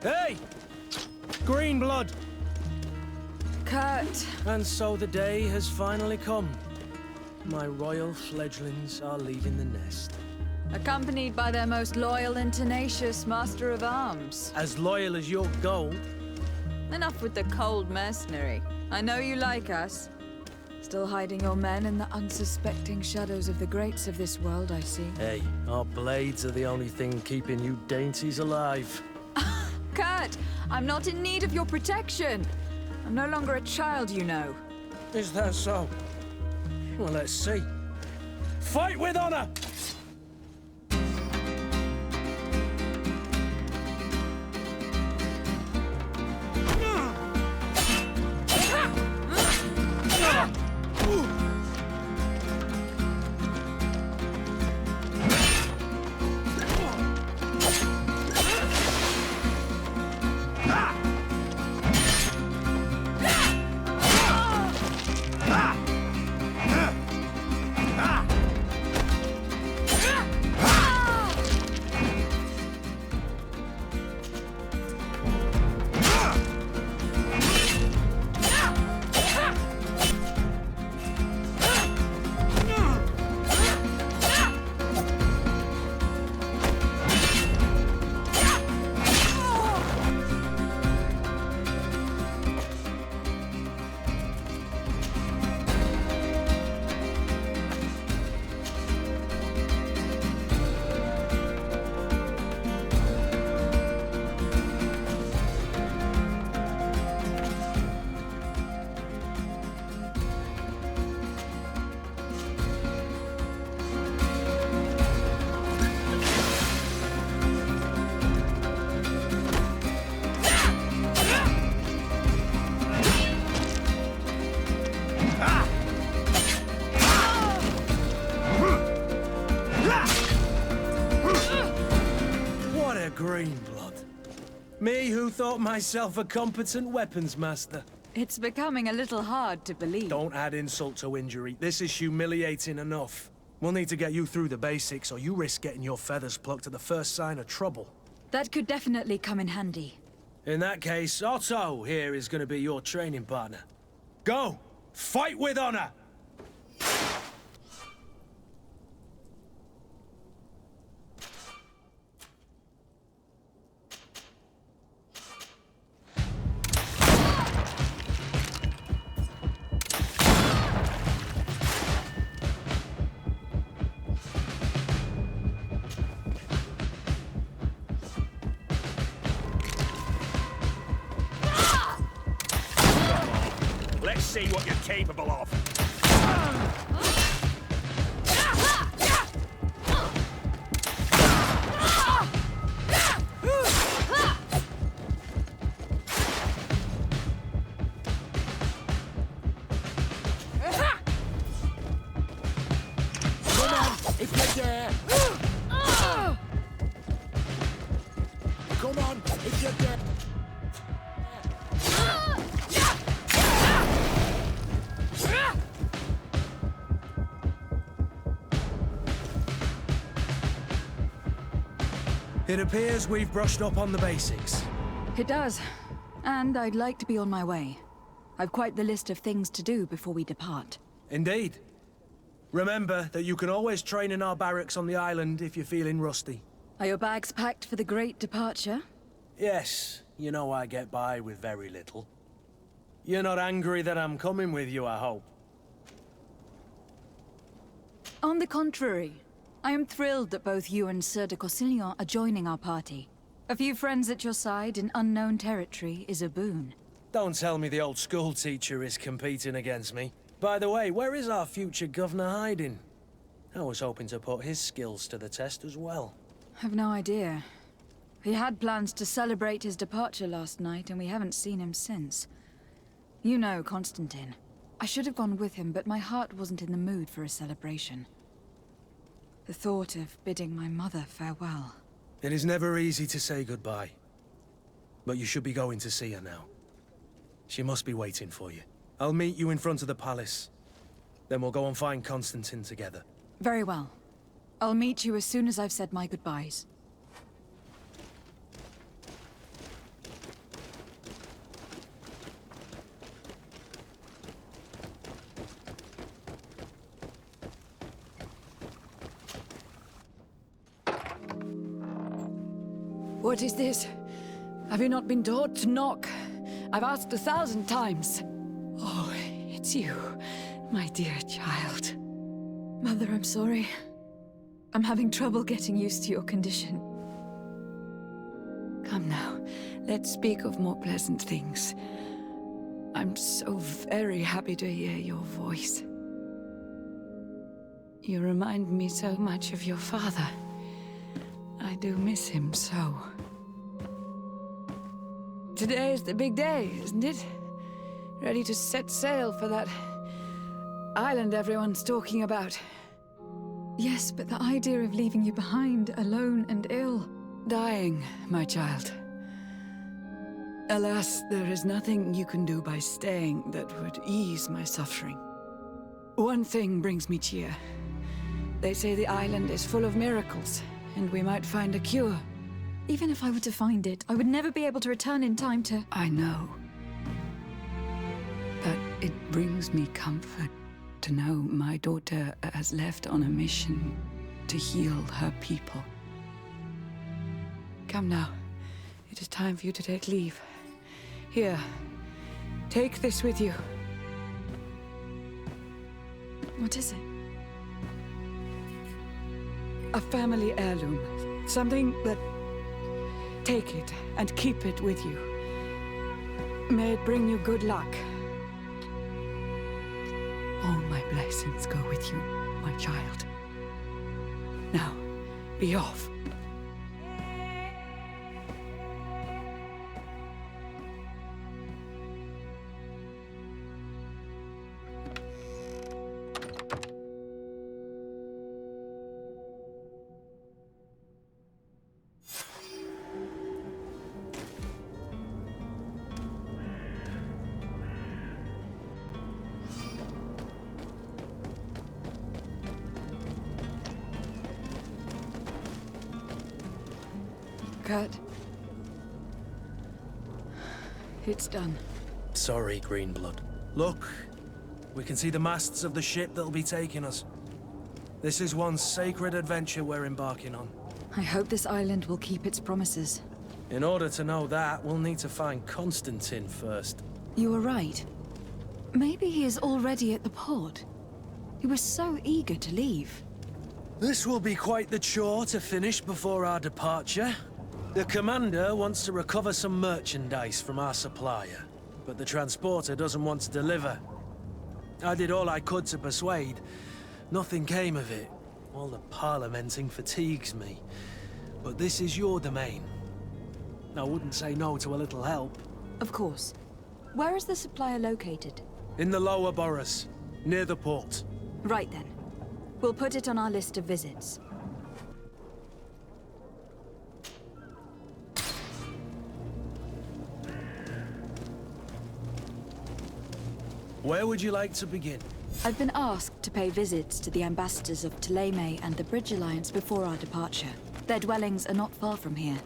Hey! Green blood! Kurt. And so the day has finally come. My royal fledglings are leaving the nest. Accompanied by their most loyal and tenacious master of arms. As loyal as your gold. Enough with the cold mercenary. I know you like us. Still hiding your men in the unsuspecting shadows of the greats of this world, I see. Hey, our blades are the only thing keeping you dainties alive. Kurt, I'm not in need of your protection. I'm no longer a child, you know. Is that so? Well, let's see. Fight with honor! Green blood. Me who thought myself a competent weapons master. It's becoming a little hard to believe. Don't add insult to injury. This is humiliating enough. We'll need to get you through the basics, or you risk getting your feathers plucked at the first sign of trouble. That could definitely come in handy. In that case, Otto here is going to be your training partner. Go! Fight with honor! Let's see what you're capable of. Come on, if you dare. Come on, if you dare. It appears we've brushed up on the basics. It does. And I'd like to be on my way. I've quite the list of things to do before we depart. Indeed. Remember that you can always train in our barracks on the island if you're feeling rusty. Are your bags packed for the great departure? Yes, you know I get by with very little. You're not angry that I'm coming with you, I hope. On the contrary, I am thrilled that both you and Sir de Corsillon are joining our party. A few friends at your side in unknown territory is a boon. Don't tell me the old school teacher is competing against me. By the way, where is our future governor hiding? I was hoping to put his skills to the test as well. I've no idea. He had plans to celebrate his departure last night, and we haven't seen him since. You know Constantine. I should have gone with him, but my heart wasn't in the mood for a celebration. The thought of bidding my mother farewell. It is never easy to say goodbye. But you should be going to see her now. She must be waiting for you. I'll meet you in front of the palace. Then we'll go and find Constantine together. Very well. I'll meet you as soon as I've said my goodbyes. What is this? Have you not been taught to knock? I've asked 1,000 times. Oh, it's you, my dear child. Mother, I'm sorry. I'm having trouble getting used to your condition. Come now, let's speak of more pleasant things. I'm so very happy to hear your voice. You remind me so much of your father. I do miss him so. Today is the big day, isn't it? Ready to set sail for that island everyone's talking about. Yes, but the idea of leaving you behind, alone and ill. Dying, my child. Alas, there is nothing you can do by staying that would ease my suffering. One thing brings me cheer. They say the island is full of miracles, and we might find a cure. Even if I were to find it, I would never be able to return in time to... I know. But it brings me comfort to know my daughter has left on a mission to heal her people. Come now. It is time for you to take leave. Here, take this with you. What is it? A family heirloom. Something that... Take it and keep it with you. May it bring you good luck. All my blessings go with you, my child. Now, be off. Kurt. It's done. Sorry, Greenblood. Look, we can see the masts of the ship that'll be taking us. This is one sacred adventure we're embarking on. I hope this island will keep its promises. In order to know that, we'll need to find Constantine first. You were right. Maybe he is already at the port. He was so eager to leave. This will be quite the chore to finish before our departure. The commander wants to recover some merchandise from our supplier, but the transporter doesn't want to deliver. I did all I could to persuade. Nothing came of it. All the parliamenting fatigues me. But this is your domain. I wouldn't say no to a little help. Of course. Where is the supplier located? In the lower boroughs, near the port. Right then. We'll put it on our list of visits. Where would you like to begin? I've been asked to pay visits to the ambassadors of Ptolemy and the Bridge Alliance before our departure. Their dwellings are not far from here.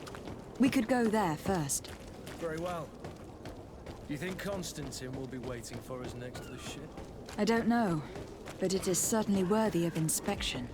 We could go there first. Very well. Do you think Constantine will be waiting for us next to the ship? I don't know, but it is certainly worthy of inspection.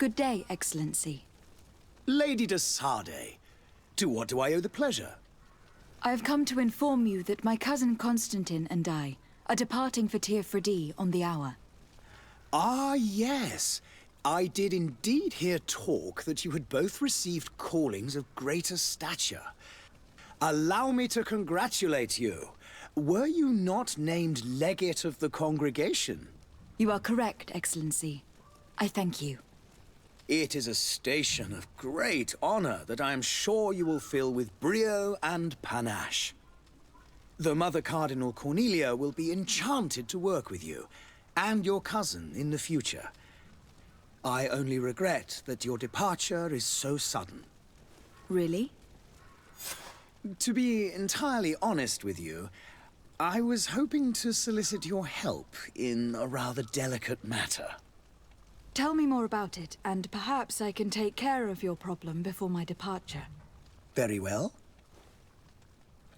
Good day, Excellency. Lady de Sade, to what do I owe the pleasure? I have come to inform you that my cousin Constantine and I are departing for Tir on the hour. Ah, yes. I did indeed hear talk that you had both received callings of greater stature. Allow me to congratulate you. Were you not named legate of the congregation? You are correct, Excellency. I thank you. It is a station of great honor that I am sure you will fill with brio and panache. The Mother Cardinal Cornelia will be enchanted to work with you, and your cousin in the future. I only regret that your departure is so sudden. Really? To be entirely honest with you, I was hoping to solicit your help in a rather delicate matter. Tell me more about it, and perhaps I can take care of your problem before my departure. Very well.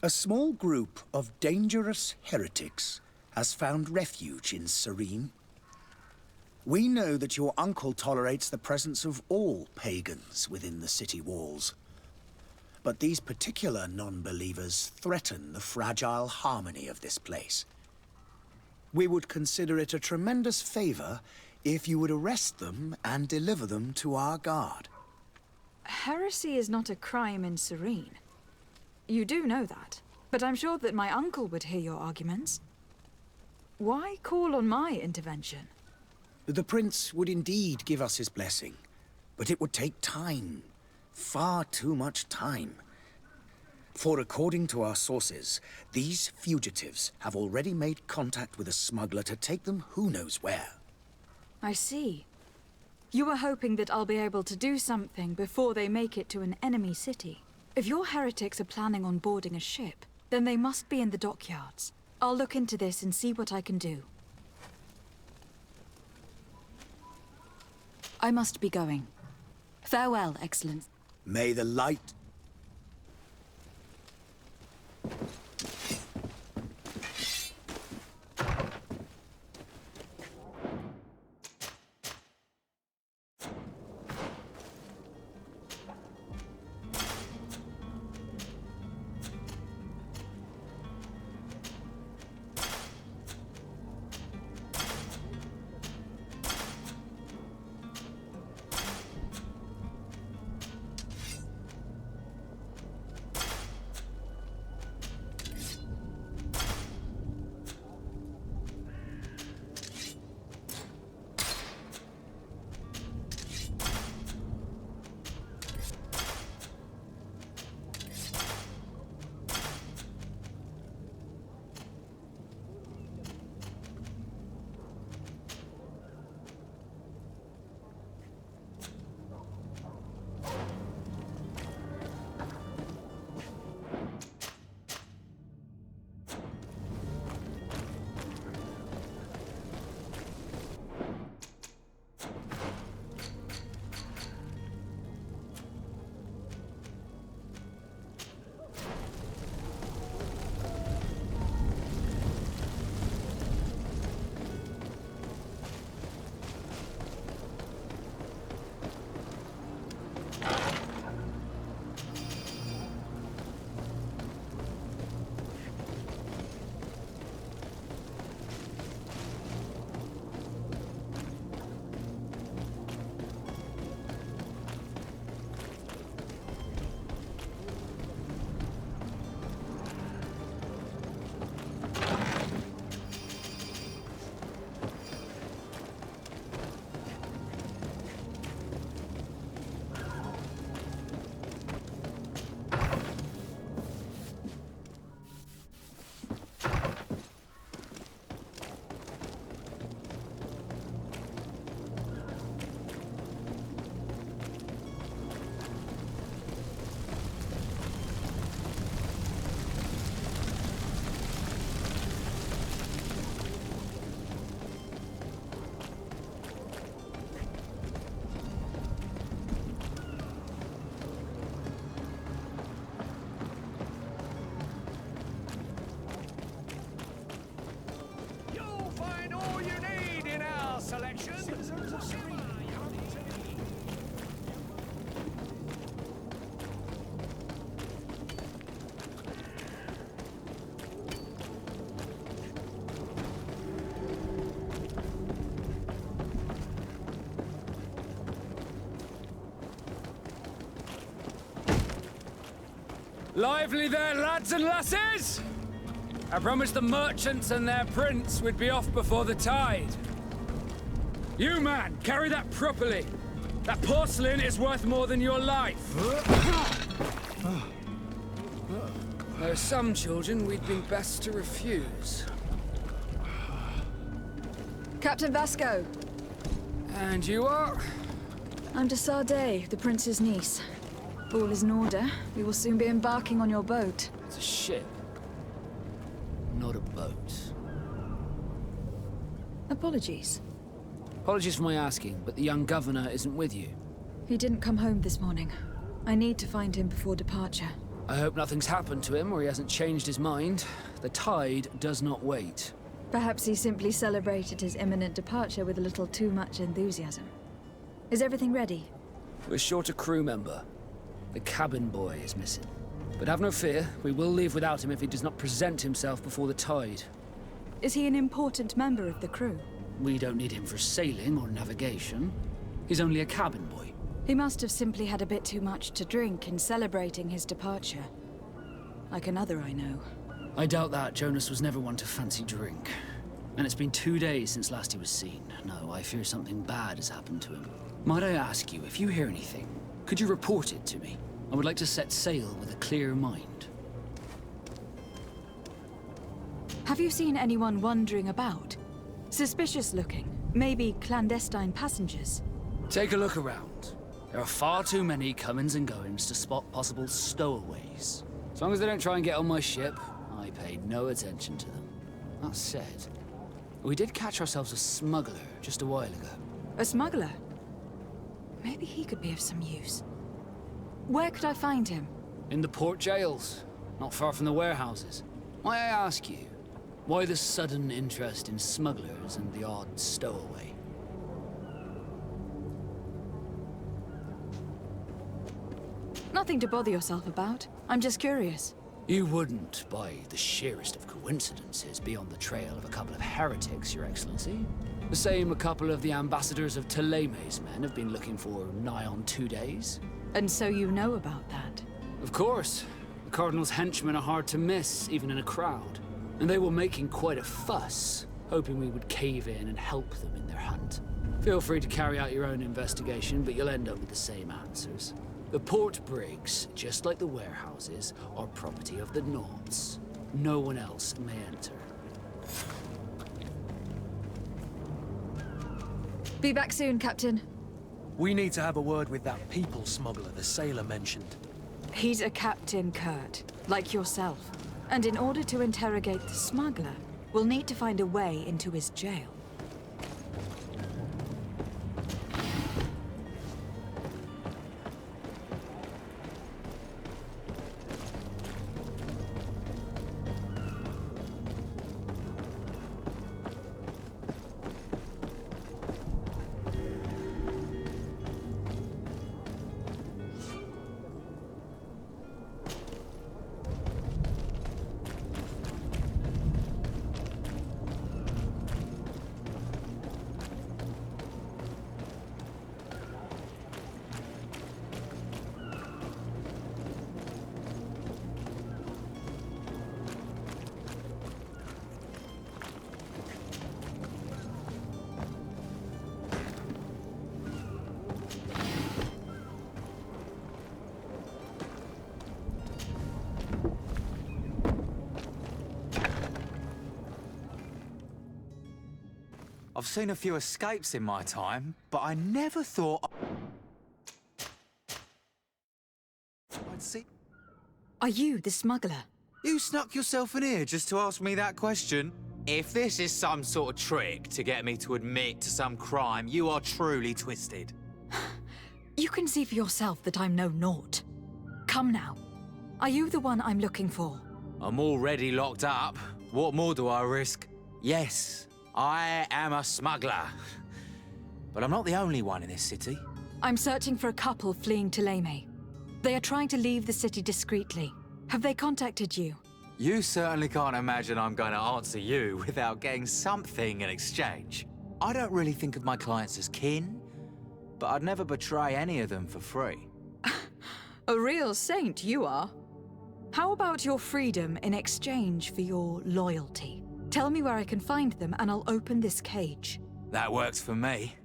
A small group of dangerous heretics has found refuge in Serene. We know that your uncle tolerates the presence of all pagans within the city walls. But these particular non-believers threaten the fragile harmony of this place. We would consider it a tremendous favor if you would arrest them and deliver them to our guard. Heresy is not a crime in Serene. You do know that, but I'm sure that my uncle would hear your arguments. Why call on my intervention? The prince would indeed give us his blessing, but it would take time. Far too much time. For according to our sources, these fugitives have already made contact with a smuggler to take them who knows where. I see. You were hoping that I'll be able to do something before they make it to an enemy city. If your heretics are planning on boarding a ship, then they must be in the dockyards. I'll look into this and see what I can do. I must be going. Farewell, Excellence. May the light... Lively there, lads and lasses! I promised the merchants and their prince we'd be off before the tide. You, man, carry that properly. That porcelain is worth more than your life. There are some children we'd be best to refuse. Captain Vasco, And you are? I'm de Sade, the prince's niece. All is in order. We will soon be embarking on your boat. It's a ship, not a boat. Apologies. Apologies for my asking, but the young governor isn't with you. He didn't come home this morning. I need to find him before departure. I hope nothing's happened to him or he hasn't changed his mind. The tide does not wait. Perhaps he simply celebrated his imminent departure with a little too much enthusiasm. Is everything ready? We're short a crew member. The cabin boy is missing. But have no fear, we will leave without him if he does not present himself before the tide. Is he an important member of the crew? We don't need him for sailing or navigation. He's only a cabin boy. He must have simply had a bit too much to drink in celebrating his departure. Like another I know. I doubt that. Jonas was never one to fancy drink. And it's been 2 days since last he was seen. No, I fear something bad has happened to him. Might I ask you, if you hear anything, could you report it to me? I would like to set sail with a clear mind. Have you seen anyone wandering about? Suspicious looking. Maybe clandestine passengers. Take a look around. There are far too many comings and goings to spot possible stowaways. As long as they don't try and get on my ship, I pay no attention to them. That said, we did catch ourselves a smuggler just a while ago. A smuggler? Maybe he could be of some use. Where could I find him? In the port jails, not far from the warehouses. Might I ask you, why the sudden interest in smugglers and the odd stowaway? Nothing to bother yourself about. I'm just curious. You wouldn't, by the sheerest of coincidences, be on the trail of a couple of heretics, Your Excellency. The same a couple of the ambassadors of Ptolemy's men have been looking for nigh on 2 days. And so you know about that? Of course. The Cardinal's henchmen are hard to miss, even in a crowd. And they were making quite a fuss, hoping we would cave in and help them in their hunt. Feel free to carry out your own investigation, but you'll end up with the same answers. The port brigs, just like the warehouses, are property of the Nords. No one else may enter. Be back soon, Captain. We need to have a word with that people smuggler the sailor mentioned. He's a Captain Kurt, like yourself. And in order to interrogate the smuggler, we'll need to find a way into his jail. I've seen a few escapes in my time, but I never thought I'd see... Are you the smuggler? You snuck yourself in here just to ask me that question? If this is some sort of trick to get me to admit to some crime, you are truly twisted. You can see for yourself that I'm no naught. Come now. Are you the one I'm looking for? I'm already locked up. What more do I risk? Yes, I am a smuggler. But I'm not the only one in this city. I'm searching for a couple fleeing Ptolemy. They are trying to leave the city discreetly. Have they contacted you? You certainly can't imagine I'm going to answer you without getting something in exchange. I don't really think of my clients as kin, but I'd never betray any of them for free. A real saint you are. How about your freedom in exchange for your loyalty? Tell me where I can find them and I'll open this cage. That works for me.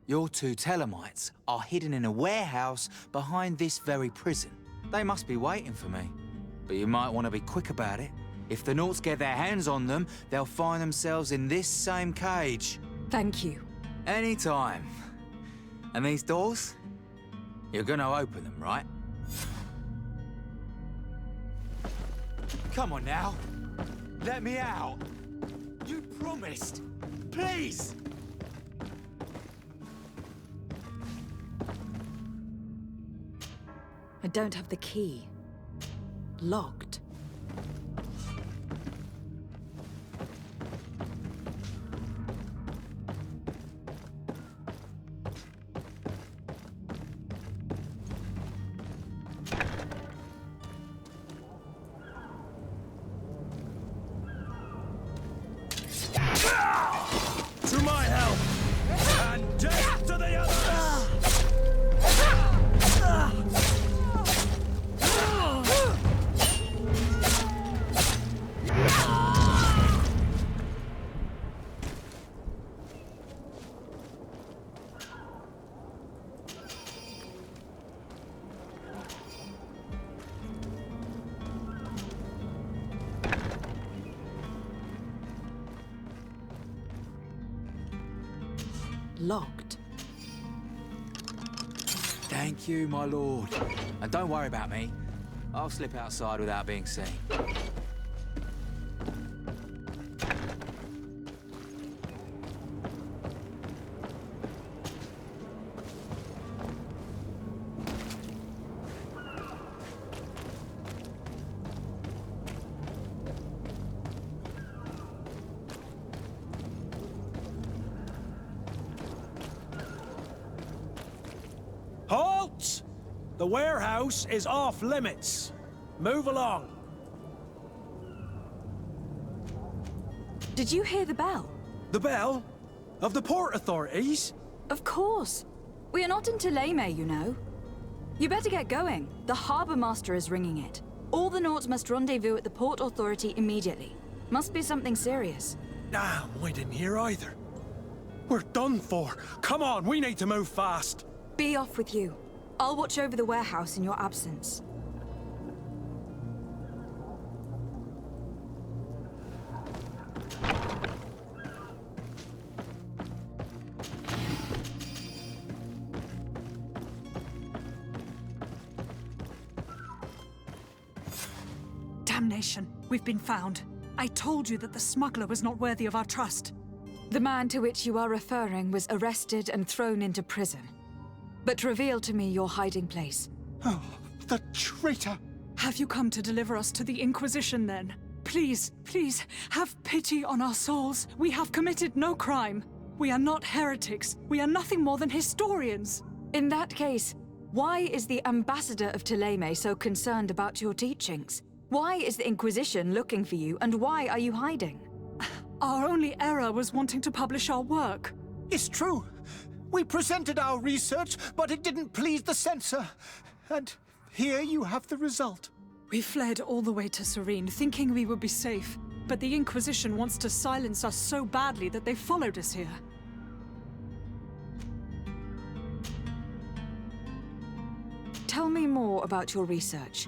Your two Telemites are hidden in a warehouse behind this very prison. They must be waiting for me. But you might want to be quick about it. If the Nauts get their hands on them, they'll find themselves in this same cage. Thank you. Anytime. And these doors? You're gonna open them, right? Come on now. Let me out. You promised. Please. I don't have the key. Locked. To my help! And death to the others! Locked. Thank you, my lord. And don't worry about me. I'll slip outside without being seen. Halt! The warehouse is off limits. Move along. Did you hear the bell? The bell? Of the port authorities? Of course. We are not in Teleme, you know. You better get going. The harbour master is ringing it. All the Nauts must rendezvous at the port authority immediately. Must be something serious. Damn, I didn't hear either. We're done for. Come on, we need to move fast. Be off with you. I'll watch over the warehouse in your absence. Damnation! We've been found. I told you that the smuggler was not worthy of our trust. The man to which you are referring was arrested and thrown into prison. But reveal to me your hiding place. Oh, the traitor! Have you come to deliver us to the Inquisition, then? Please, please, have pity on our souls. We have committed no crime. We are not heretics. We are nothing more than historians. In that case, why is the ambassador of Teleme so concerned about your teachings? Why is the Inquisition looking for you, and why are you hiding? Our only error was wanting to publish our work. It's true. We presented our research, but it didn't please the censor. And here you have the result. We fled all the way to Serene, thinking we would be safe. But the Inquisition wants to silence us so badly that they followed us here. Tell me more about your research.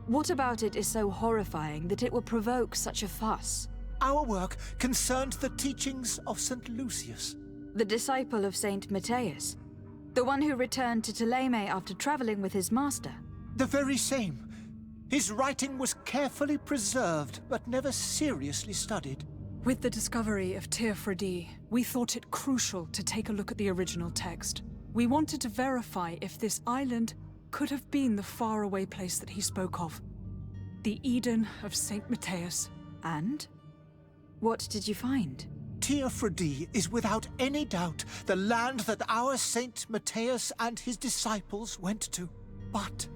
What about it is so horrifying that it would provoke such a fuss? Our work concerned the teachings of St. Lucius. The disciple of Saint Matthias? The one who returned to Teleme after traveling with his master? The very same. His writing was carefully preserved, but never seriously studied. With the discovery of Teofredi, we thought it crucial to take a look at the original text. We wanted to verify if this island could have been the faraway place that he spoke of. The Eden of Saint Matthias. And? What did you find? Teofredi is without any doubt the land that our Saint Matthias and his disciples went to. But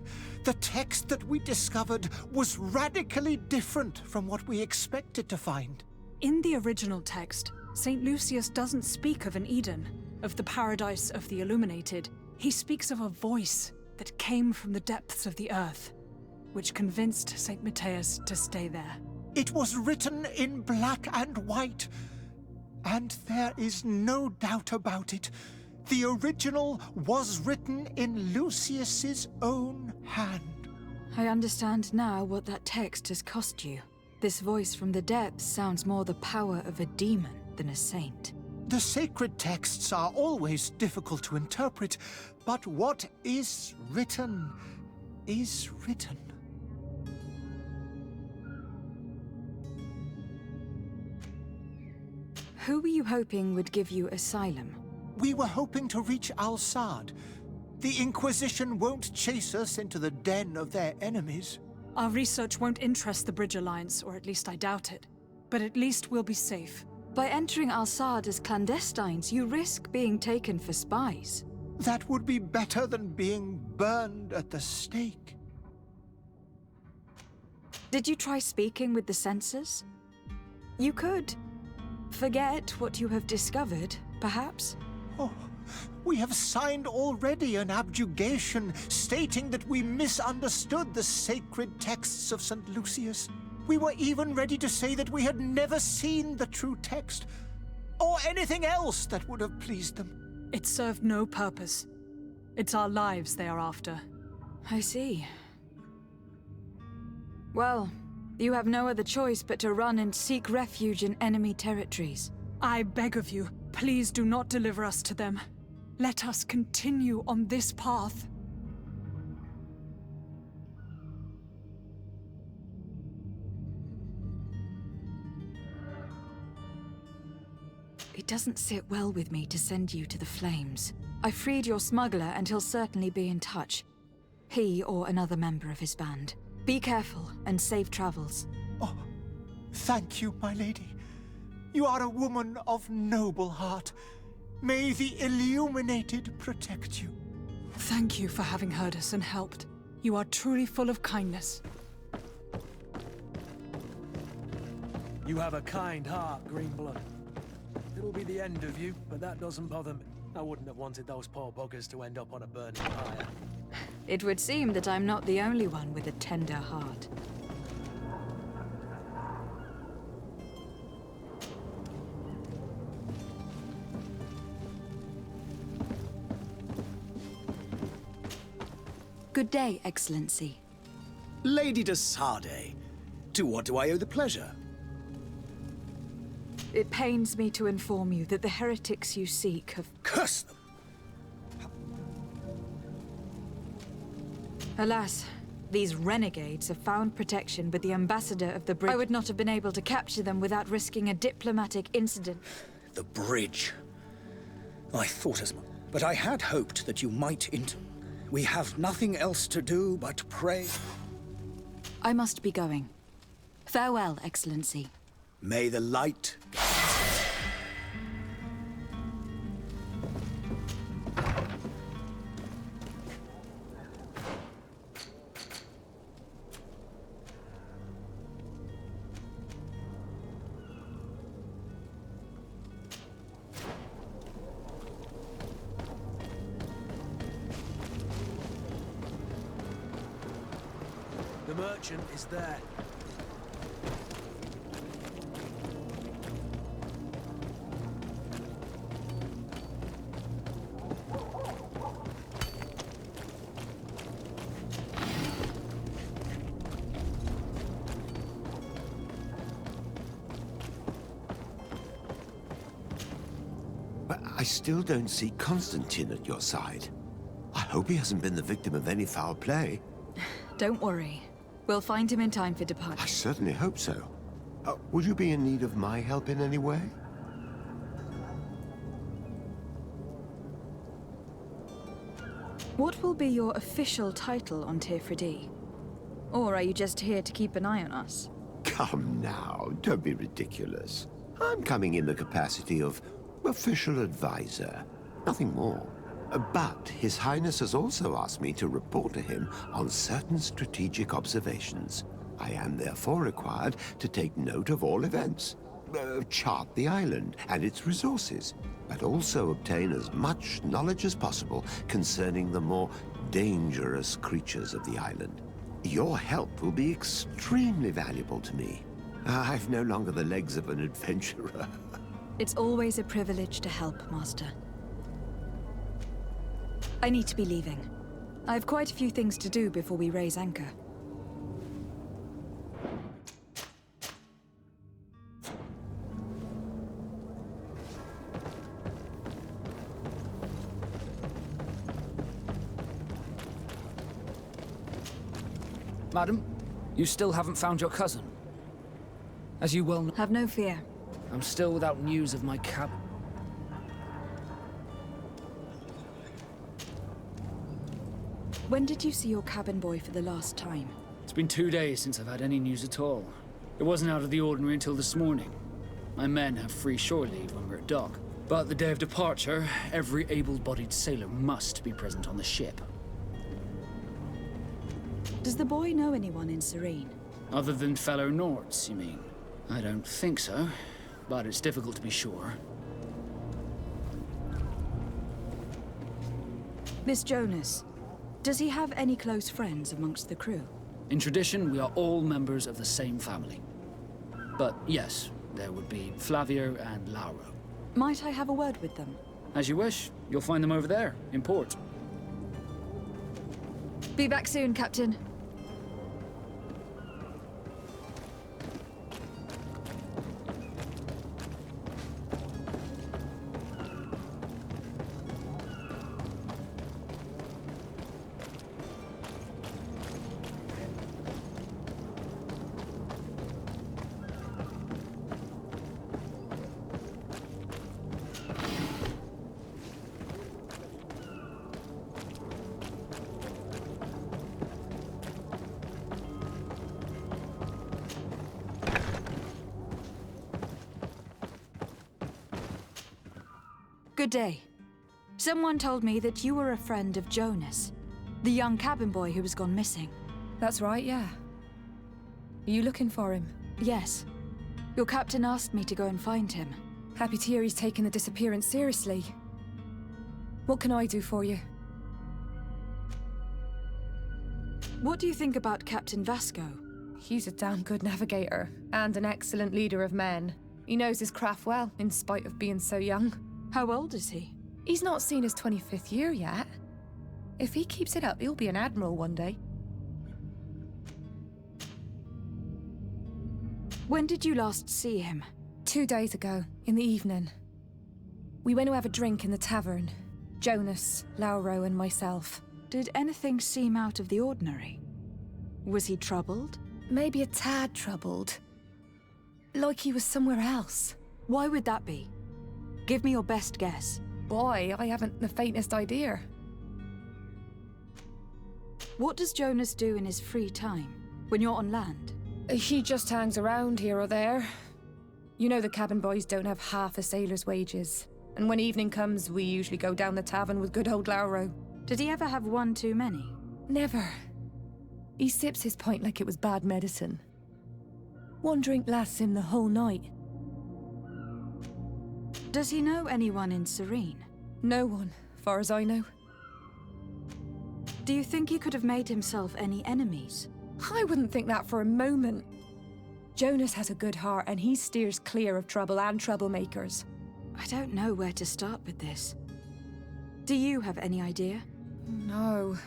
the text that we discovered was radically different from what we expected to find. In the original text, Saint Lucius doesn't speak of an Eden, of the paradise of the illuminated. He speaks of a voice that came from the depths of the earth, which convinced Saint Matthias to stay there. It was written in black and white. And there is no doubt about it. The original was written in Lucius's own hand. I understand now what that text has cost you. This voice from the depths sounds more the power of a demon than a saint. The sacred texts are always difficult to interpret, but what is written is written. Who were you hoping would give you asylum? We were hoping to reach Al-Sad. The Inquisition won't chase us into the den of their enemies. Our research won't interest the Bridge Alliance, or at least I doubt it. But at least we'll be safe. By entering Al-Sad as clandestines, you risk being taken for spies. That would be better than being burned at the stake. Did you try speaking with the censors? You could. Forget what you have discovered, perhaps? Oh, we have signed already an abjugation stating that we misunderstood the sacred texts of St. Lucius. We were even ready to say that we had never seen the true text, or anything else that would have pleased them. It served no purpose. It's our lives they are after. I see. Well, you have no other choice but to run and seek refuge in enemy territories. I beg of you, please do not deliver us to them. Let us continue on this path. It doesn't sit well with me to send you to the flames. I freed your smuggler and he'll certainly be in touch. He or another member of his band. Be careful and safe travels. Oh, thank you, my lady. You are a woman of noble heart. May the illuminated protect you. Thank you for having heard us and helped. You are truly full of kindness. You have a kind heart, Greenblood. It'll be the end of you, but that doesn't bother me. I wouldn't have wanted those poor buggers to end up on a burning pyre. It would seem that I'm not the only one with a tender heart. Good day, Excellency. Lady de Sardet, to what do I owe the pleasure? It pains me to inform you that the heretics you seek have... Curse them! Alas, these renegades have found protection with the ambassador of the bridge. I would not have been able to capture them without risking a diplomatic incident. The bridge. I thought as much, but I had hoped that you might We have nothing else to do but pray. I must be going. Farewell, Excellency. May the light... The merchant is there. But I still don't see Constantine at your side. I hope he hasn't been the victim of any foul play. Don't worry. We'll find him in time for I departure. certainly hope so. Would you be in need of my help in any way? What will be your official title on Tirfridi? Or are you just here to keep an eye on us? Come now, don't be ridiculous. I'm coming in the capacity of official advisor, nothing more. But His Highness has also asked me to report to him on certain strategic observations. I am therefore required to take note of all events, chart the island and its resources, but also obtain as much knowledge as possible concerning the more dangerous creatures of the island. Your help will be extremely valuable to me. I've no longer the legs of an adventurer. It's always a privilege to help, Master. I need to be leaving. I have quite a few things to do before we raise anchor. Madam, you still haven't found your cousin. As you well know, Have no fear. I'm still without news of my cab. When did you see your cabin boy for the last time? It's been 2 days since I've had any news at all. It wasn't out of the ordinary until this morning. My men have free shore leave when we're at dock. But the day of departure, every able-bodied sailor must be present on the ship. Does the boy know anyone in Serene? Other than fellow Nords, you mean? I don't think so, but it's difficult to be sure. Miss Jonas, does he have any close friends amongst the crew? In tradition, we are all members of the same family. But yes, there would be Flavio and Lauro. Might I have a word with them? As you wish. You'll find them over there, in port. Be back soon, Captain. Good day. Someone told me that you were a friend of Jonas, the young cabin boy who has gone missing. That's right, yeah. Are you looking for him? Yes. Your captain asked me to go and find him. Happy to hear he's taken the disappearance seriously. What can I do for you? What do you think about Captain Vasco? He's a damn good navigator, and an excellent leader of men. He knows his craft well, in spite of being so young. How old is he? He's not seen his 25th year yet. If he keeps it up, he'll be an admiral one day. When did you last see him? 2 days ago, in the evening. We went to have a drink in the tavern. Jonas, Lauro, and myself. Did anything seem out of the ordinary? Was he troubled? Maybe a tad troubled. Like he was somewhere else. Why would that be? Give me your best guess. Boy, I haven't the faintest idea. What does Jonas do in his free time, when you're on land? He just hangs around here or there. You know the cabin boys don't have half a sailor's wages. And when evening comes, we usually go down the tavern with good old Lauro. Did he ever have one too many? Never. He sips his pint like it was bad medicine. One drink lasts him the whole night. Does he know anyone in Serene? No one, far as I know. Do you think he could have made himself any enemies? I wouldn't think that for a moment. Jonas has a good heart and he steers clear of trouble and troublemakers. I don't know where to start with this. Do you have any idea? No.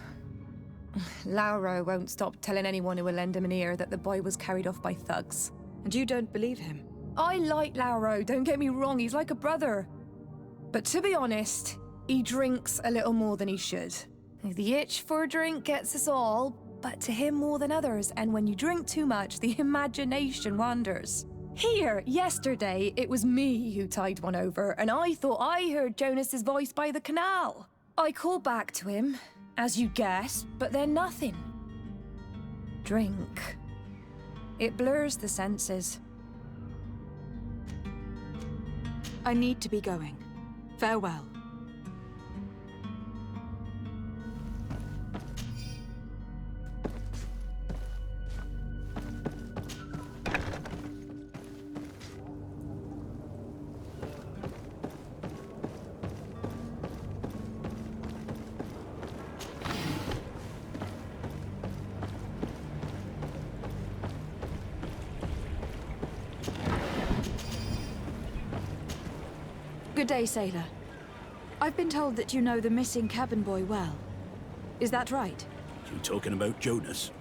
Lauro won't stop telling anyone who will lend him an ear that the boy was carried off by thugs. And you don't believe him? I like Lauro, don't get me wrong, he's like a brother. But to be honest, he drinks a little more than he should. The itch for a drink gets us all, but to him more than others, and when you drink too much, the imagination wanders. Here, yesterday, it was me who tied one over, and I thought I heard Jonas's voice by the canal. I called back to him, as you guessed, but then nothing. Drink. It blurs the senses. I need to be going. Farewell. Good day, sailor. I've been told that you know the missing cabin boy well. Is that right? You talking about Jonas?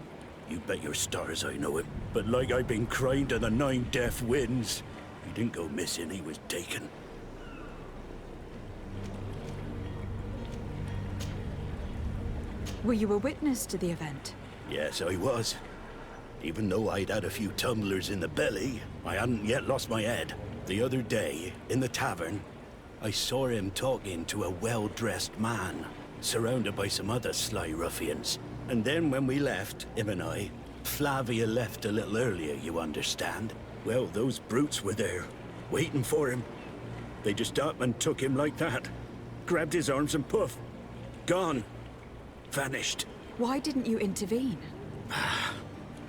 You bet your stars I know him. But like I've been crying to the 9 deaf winds, he didn't go missing, he was taken. Were you a witness to the event? Yes, I was. Even though I'd had a few tumblers in the belly, I hadn't yet lost my head. The other day, in the tavern, I saw him talking to a well-dressed man, surrounded by some other sly ruffians. And then when we left, him and I, Flavia left a little earlier, you understand. Well, those brutes were there, waiting for him. They just up and took him like that. Grabbed his arms and poof, gone. Vanished. Why didn't you intervene?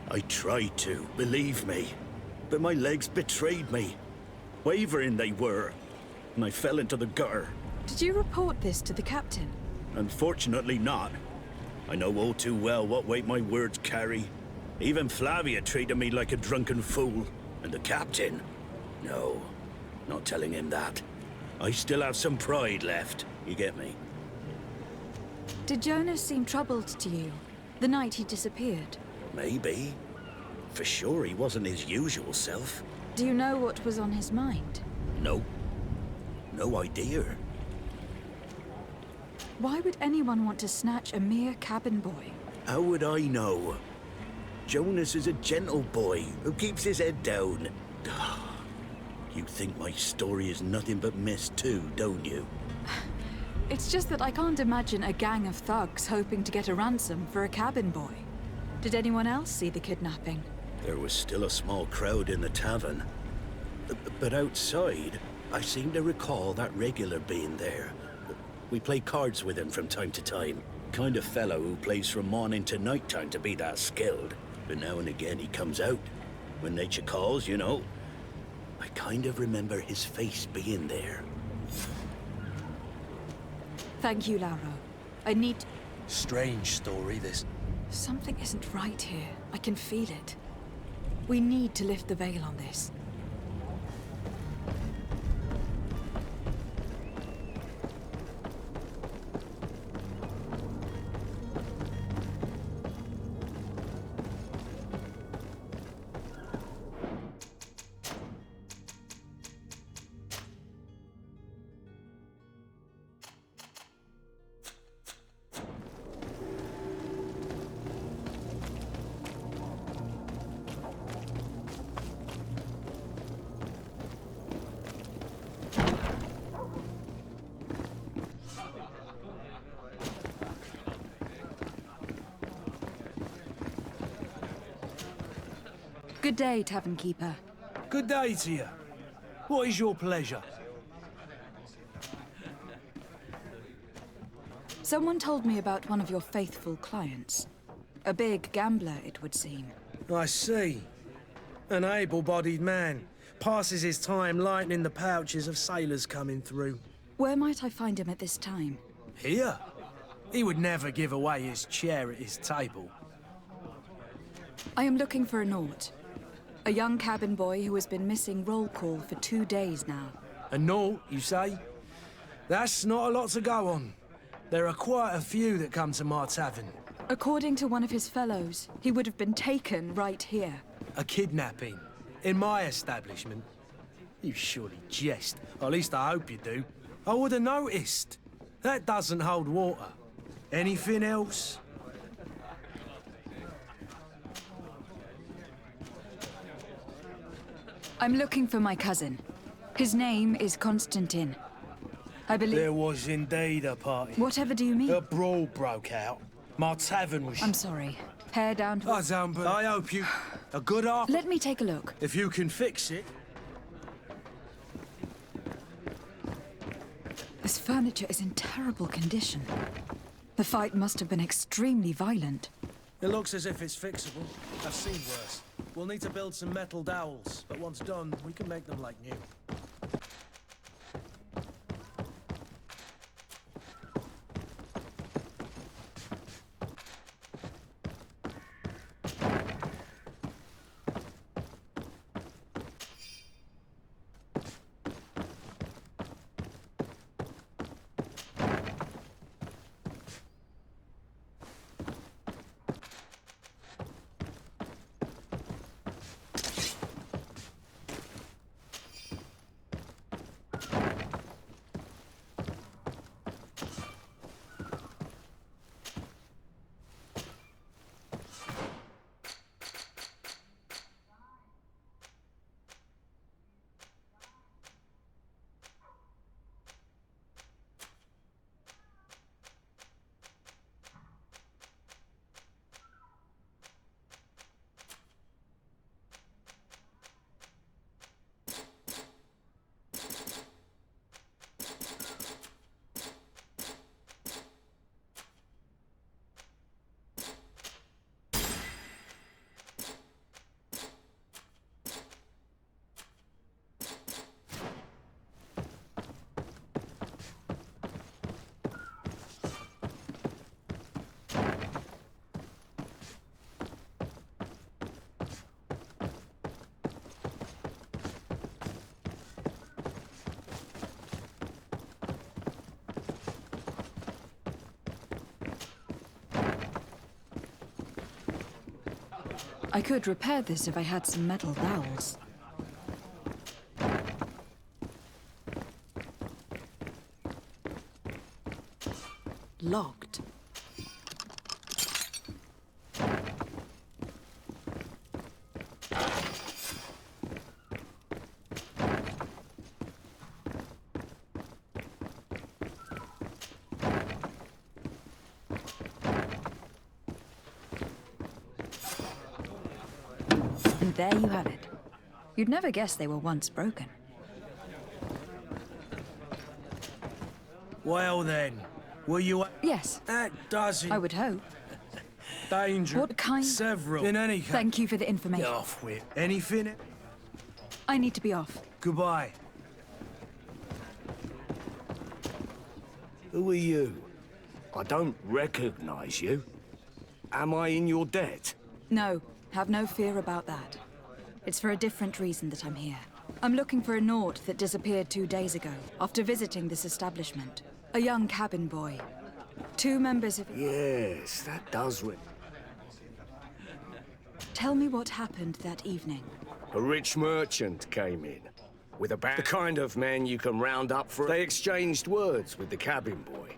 I tried to, believe me. But my legs betrayed me. Wavering they were. And I fell into the gutter. Did you report this to the captain? Unfortunately not. I know all too well what weight my words carry. Even Flavia treated me like a drunken fool. And the captain? No, not telling him that. I still have some pride left, you get me? Did Jonas seem troubled to you the night he disappeared? Maybe. For sure he wasn't his usual self. Do you know what was on his mind? No. No idea. Why would anyone want to snatch a mere cabin boy? How would I know? Jonas is a gentle boy who keeps his head down. You think my story is nothing but mist too, don't you? It's just that I can't imagine a gang of thugs hoping to get a ransom for a cabin boy. Did anyone else see the kidnapping? There was still a small crowd in the tavern. But outside, I seem to recall that regular being there. We play cards with him from time to time. Kind of fellow who plays from morning to night time to be that skilled. But now and again he comes out. When nature calls, you know. I kind of remember his face being there. Thank you, Lauro. I need... Strange story, this. Something isn't right here. I can feel it. We need to lift the veil on this. Good day, tavern keeper. Good day to you. What is your pleasure? Someone told me about one of your faithful clients. A big gambler, it would seem. I see. An able-bodied man. Passes his time lightening the pouches of sailors coming through. Where might I find him at this time? Here? He would never give away his chair at his table. I am looking for a Nort. A young cabin boy who has been missing roll call for 2 days now. A Nort, you say? That's not a lot to go on. There are quite a few that come to my tavern. According to one of his fellows, he would have been taken right here. A kidnapping? In my establishment? You surely jest. Or at least I hope you do. I would have noticed. That doesn't hold water. Anything else? I'm looking for my cousin. His name is Constantine. I believe... There was indeed a party. Whatever do you mean? A brawl broke out. My tavern was... I'm sorry. Hair down to... I don't, but I hope you... A good half... Let me take a look. If you can fix it. This furniture is in terrible condition. The fight must have been extremely violent. It looks as if it's fixable. I've seen worse. We'll need to build some metal dowels, but once done, we can make them like new. I could repair this if I had some metal dowels. Locked. And there you have it. You'd never guess they were once broken. Well then, were you... Yes. That doesn't... I would hope. Danger. What kind? Several. In any case... Thank you for the information. Get off with anything. I need to be off. Goodbye. Who are you? I don't recognize you. Am I in your debt? No, have no fear about that. It's for a different reason that I'm here. I'm looking for a Naut that disappeared 2 days ago, after visiting this establishment. A young cabin boy. 2 members of... Yes, that does ring. Tell me what happened that evening. A rich merchant came in, with a band. The kind of man you can round up for... They exchanged words with the cabin boy.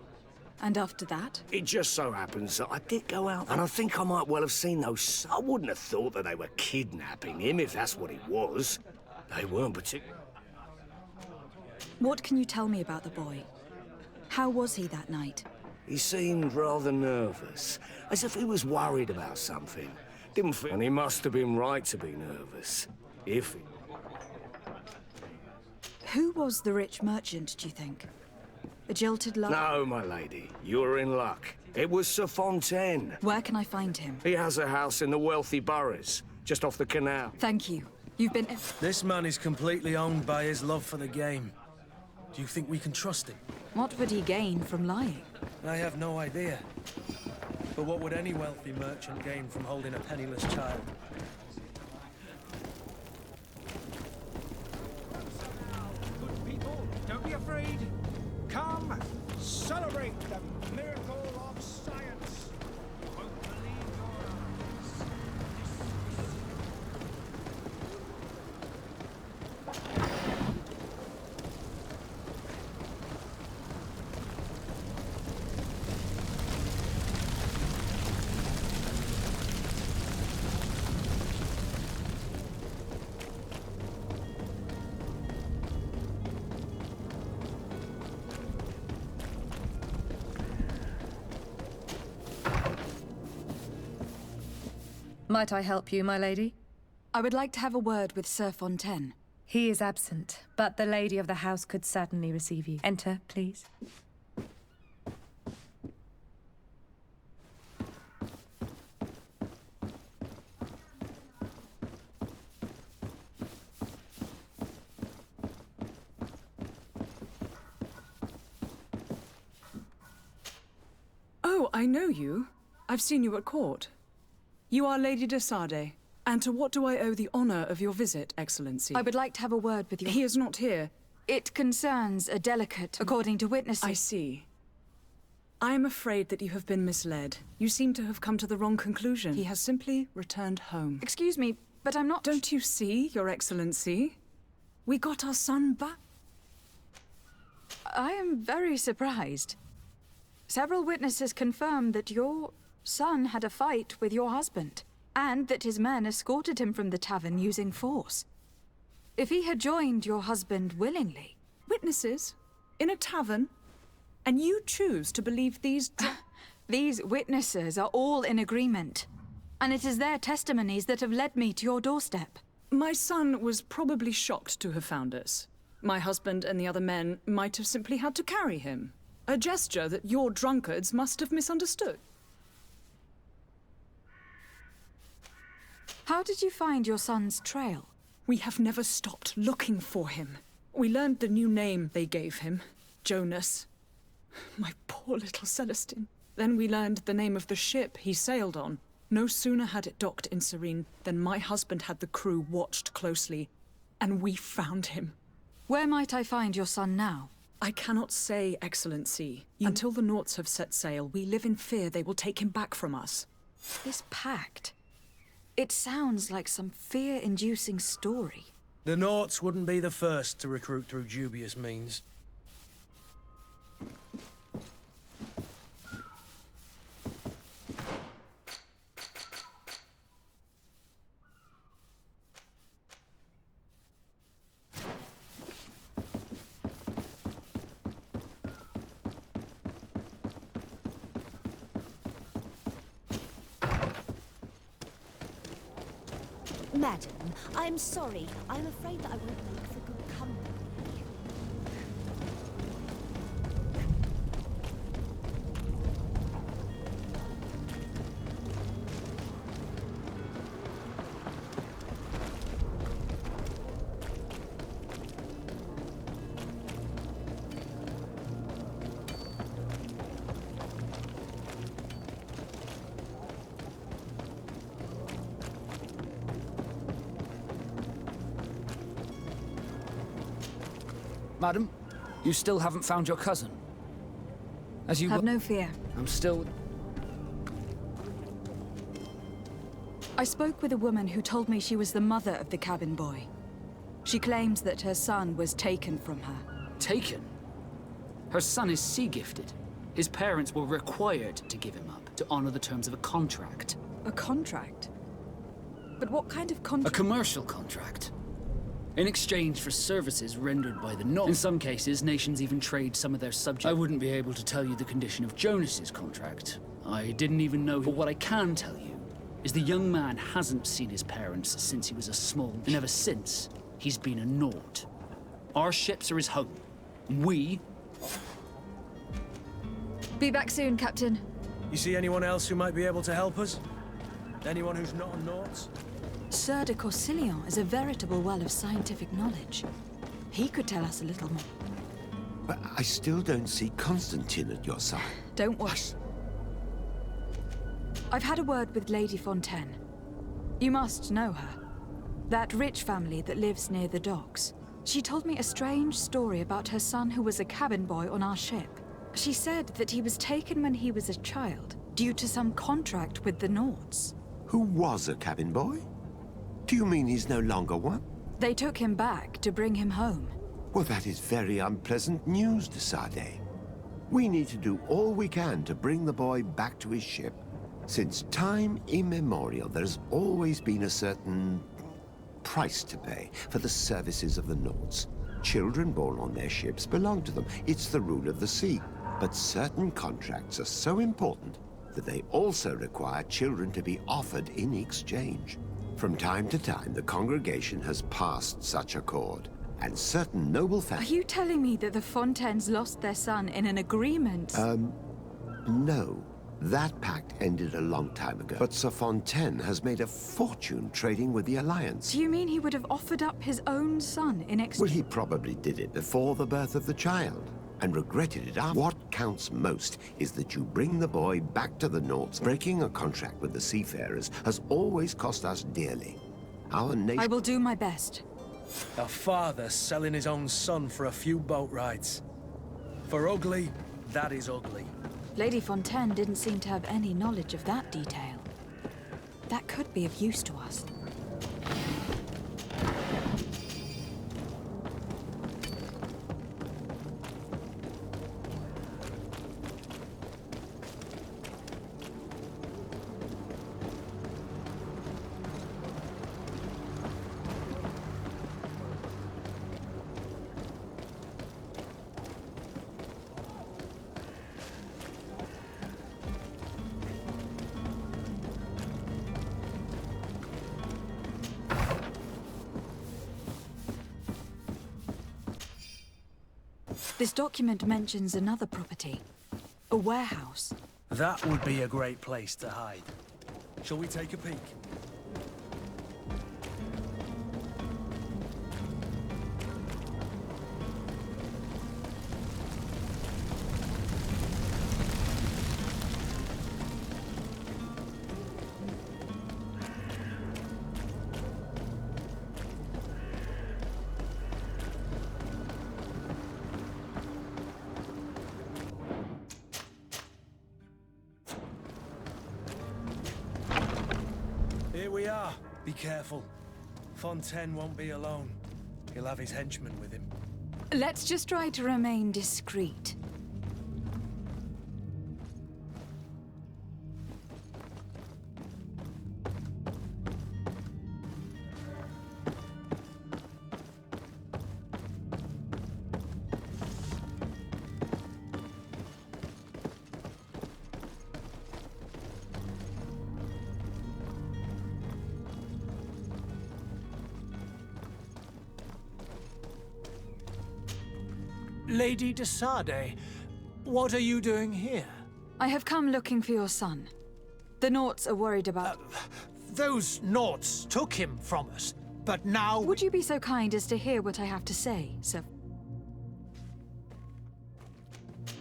And after that? It just so happens that I did go out, and I think I might well have seen those... I wouldn't have thought that they were kidnapping him, if that's what it was. They weren't particular. What can you tell me about the boy? How was he that night? He seemed rather nervous, as if he was worried about something. Didn't feel... And he must have been right to be nervous. If... Who was the rich merchant, do you think? A jilted lover? No, my lady. You're in luck. It was Sir Fontaine. Where can I find him? He has a house in the wealthy boroughs, just off the canal. Thank you. You've been... This man is completely owned by his love for the game. Do you think we can trust him? What would he gain from lying? I have no idea. But what would any wealthy merchant gain from holding a penniless child? Good people, don't be afraid. Come, celebrate the miracle of science. You won't believe your eyes. Might I help you, my lady? I would like to have a word with Sir Fontaine. He is absent, but the lady of the house could certainly receive you. Enter, please. Oh, I know you. I've seen you at court. You are Lady de Sade. And to what do I owe the honor of your visit, Excellency? I would like to have a word with you. He is not here. It concerns a delicate, according to witnesses. I see. I am afraid that you have been misled. You seem to have come to the wrong conclusion. He has simply returned home. Excuse me, but I'm not... Don't you see, Your Excellency? We got our son back. I am very surprised. Several witnesses confirmed that your son had a fight with your husband, and that his men escorted him from the tavern using force. If he had joined your husband willingly... Witnesses? In a tavern? And you choose to believe these... These witnesses are all in agreement, and it is their testimonies that have led me to your doorstep. My son was probably shocked to have found us. My husband and the other men might have simply had to carry him. A gesture that your drunkards must have misunderstood. How did you find your son's trail? We have never stopped looking for him. We learned the new name they gave him, Jonas. My poor little Celestine. Then we learned the name of the ship he sailed on. No sooner had it docked in Serene than my husband had the crew watched closely, and we found him. Where might I find your son now? I cannot say, Excellency. Until the Nauts have set sail, we live in fear they will take him back from us. This pact... It sounds like some fear-inducing story. The Naughts wouldn't be the first to recruit through dubious means. Madam, I'm sorry. I'm afraid that I won't make for good company. Madam, you still haven't found your cousin. As you Have no fear. I'm still... I spoke with a woman who told me she was the mother of the cabin boy. She claims that her son was taken from her. Taken? Her son is sea-gifted. His parents were required to give him up, to honor the terms of a contract. A contract? But what kind of contract? A commercial contract. In exchange for services rendered by the North. In some cases, nations even trade some of their subjects. I wouldn't be able to tell you the condition of Jonas's contract. I didn't even know. But what I can tell you is the young man hasn't seen his parents since he was a small... And ever since, he's been a Nord. Our ships are his home. We... Be back soon, Captain. You see anyone else who might be able to help us? Anyone who's not a Naught? Sir de Corsilion is a veritable well of scientific knowledge. He could tell us a little more. But I still don't see Constantine at your side. Don't worry. I've had a word with Lady Fontaine. You must know her. That rich family that lives near the docks. She told me a strange story about her son who was a cabin boy on our ship. She said that he was taken when he was a child, due to some contract with the Nords. Who was a cabin boy? Do you mean he's no longer one? They took him back to bring him home. Well, that is very unpleasant news, de Sade. We need to do all we can to bring the boy back to his ship. Since time immemorial, there's always been a certain price to pay for the services of the Nords. Children born on their ships belong to them. It's the rule of the sea. But certain contracts are so important that they also require children to be offered in exchange. From time to time, the congregation has passed such accord, and certain noble families... Are you telling me that the Fontaines lost their son in an agreement? No. That pact ended a long time ago. But Sir Fontaine has made a fortune trading with the Alliance. Do you mean he would have offered up his own son in exchange? Well, he probably did it before the birth of the child, and regretted it after. What counts most is that you bring the boy back to the North. Breaking a contract with the seafarers has always cost us dearly. Our nation... I will do my best. A father selling his own son for a few boat rides. For ugly, that is ugly. Lady Fontaine didn't seem to have any knowledge of that detail. That could be of use to us. This document mentions another property. A warehouse. That would be a great place to hide. Shall we take a peek? Here we are. Be careful. Fontaine won't be alone. He'll have his henchmen with him. Let's just try to remain discreet. Lady de Sade, what are you doing here? I have come looking for your son. The Naughts are worried about... Those Naughts took him from us, but now... Would you be so kind as to hear what I have to say, sir?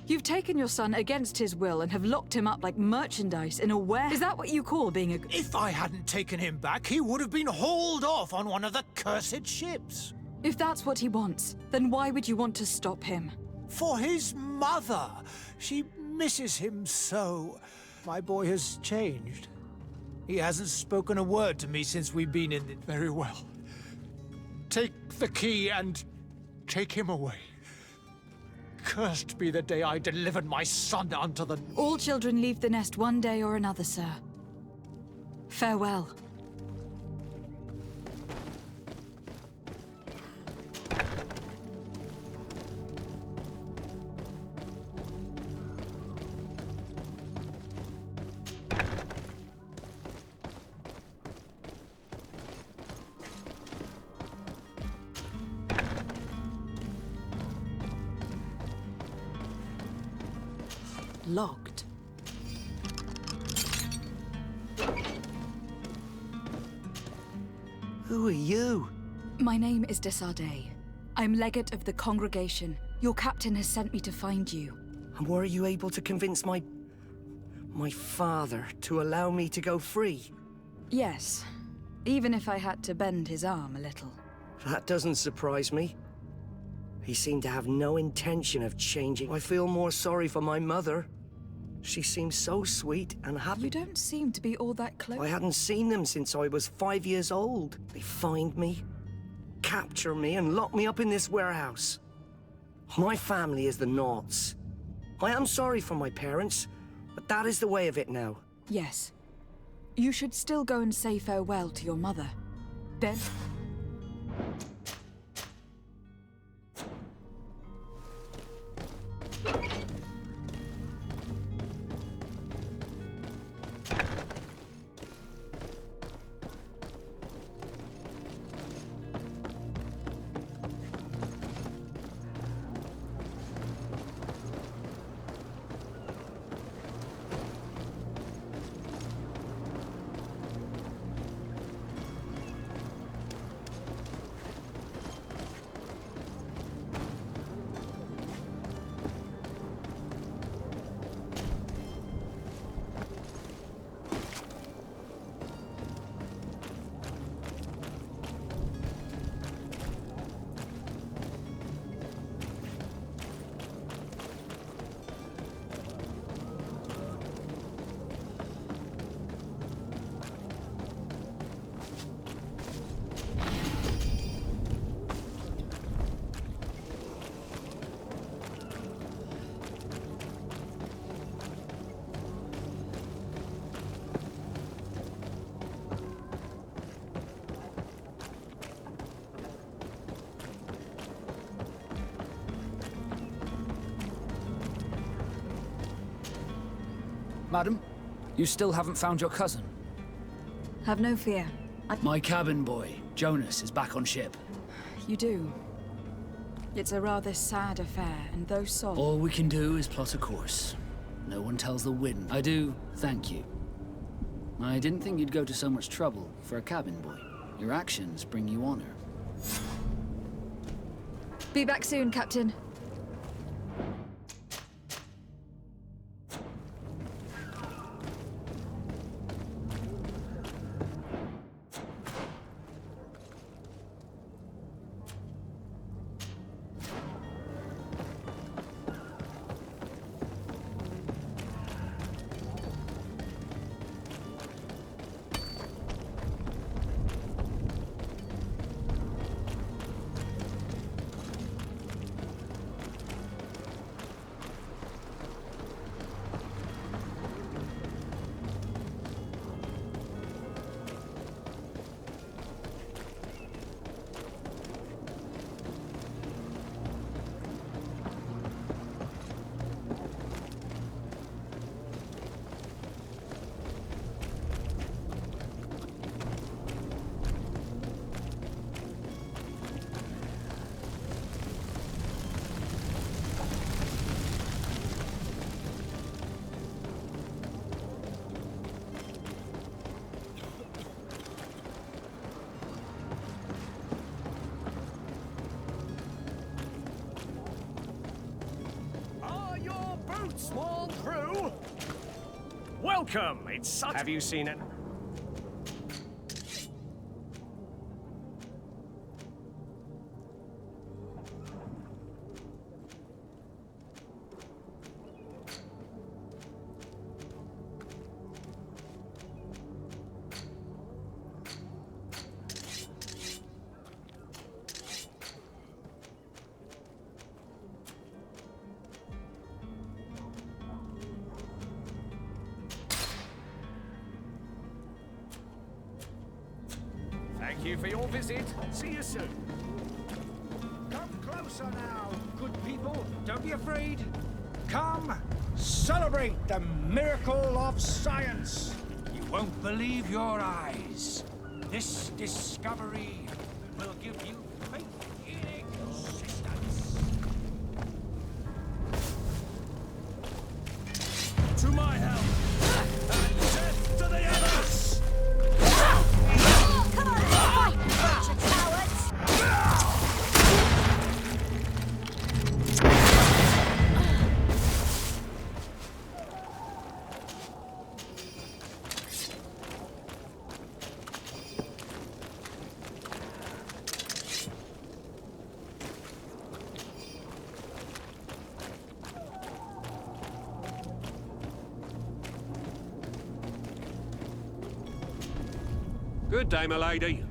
You've taken your son against his will and have locked him up like merchandise in a warehouse. Is that what you call being a... If I hadn't taken him back, he would have been hauled off on one of the cursed ships. If that's what he wants, then why would you want to stop him? For his mother. She misses him so. My boy has changed. He hasn't spoken a word to me since we've been in it. Very well. Take the key and take him away. Cursed be the day I delivered my son unto the... All children leave the nest one day or another, sir. Farewell. Locked. Who are you? My name is de Sade. I'm legate of the congregation. Your captain has sent me to find you. And were you able to convince my father to allow me to go free? Yes, even if I had to bend his arm a little. That doesn't surprise me. He seemed to have no intention of changing. I feel more sorry for my mother. She seems so sweet and happy. You don't seem to be all that close. I hadn't seen them since I was 5 years old. They find me, capture me, and lock me up in this warehouse. My family is the Naughts. I am sorry for my parents, but that is the way of it now. Yes. You should still go and say farewell to your mother. Then... Madam, you still haven't found your cousin? Have no fear. My cabin boy, Jonas, is back on ship. You do. It's a rather sad affair, and though sorry... All we can do is plot a course. No one tells the wind. I do thank you. I didn't think you'd go to so much trouble for a cabin boy. Your actions bring you honor. Be back soon, Captain. boat, small crew! Welcome! It's such... Have you seen it? Thank you for your visit. See you soon. Come closer now, good people. Don't be afraid. Come, celebrate the miracle of science. You won't believe your eyes. This discovery will give you faith in existence. To my help! And death to the others! Come on, fight, bunch of cowards! Good day, my lady.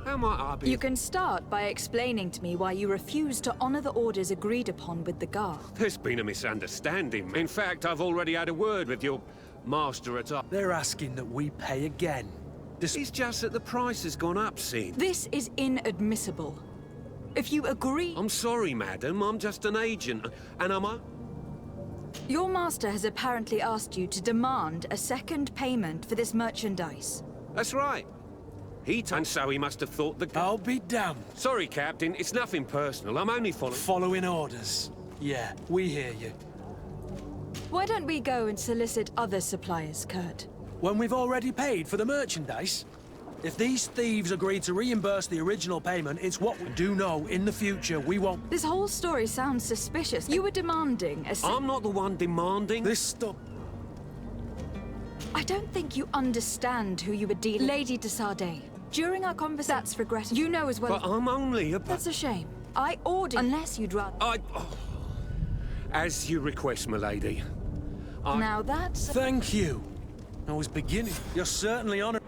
How might I be? You can start by explaining to me why you refuse to honor the orders agreed upon with the guard. There's been a misunderstanding. In fact, I've already had a word with your master at all. They're asking that we pay again. It's just that the price has gone up, Sin. This is inadmissible. If you agree... I'm sorry, madam. I'm just an agent. And am I? Your master has apparently asked you to demand a second payment for this merchandise. That's right. And so he must have thought the... I'll be damned. Sorry, Captain. It's nothing personal. I'm only following... Following orders. Yeah, we hear you. Why don't we go and solicit other suppliers, Kurt? When we've already paid for the merchandise? If these thieves agree to reimburse the original payment, it's what we do know in the future we won't... This whole story sounds suspicious. You were demanding a... I'm not the one demanding. This stuff... I don't think you understand who you were dealing... Lady de Sardet. During our conversation... That's regrettable. You know as well... But I'm only a... That's a shame. I ordered... Unless you'd rather... As you request, my lady. Now that's... Thank you. I was beginning. You're certainly honoring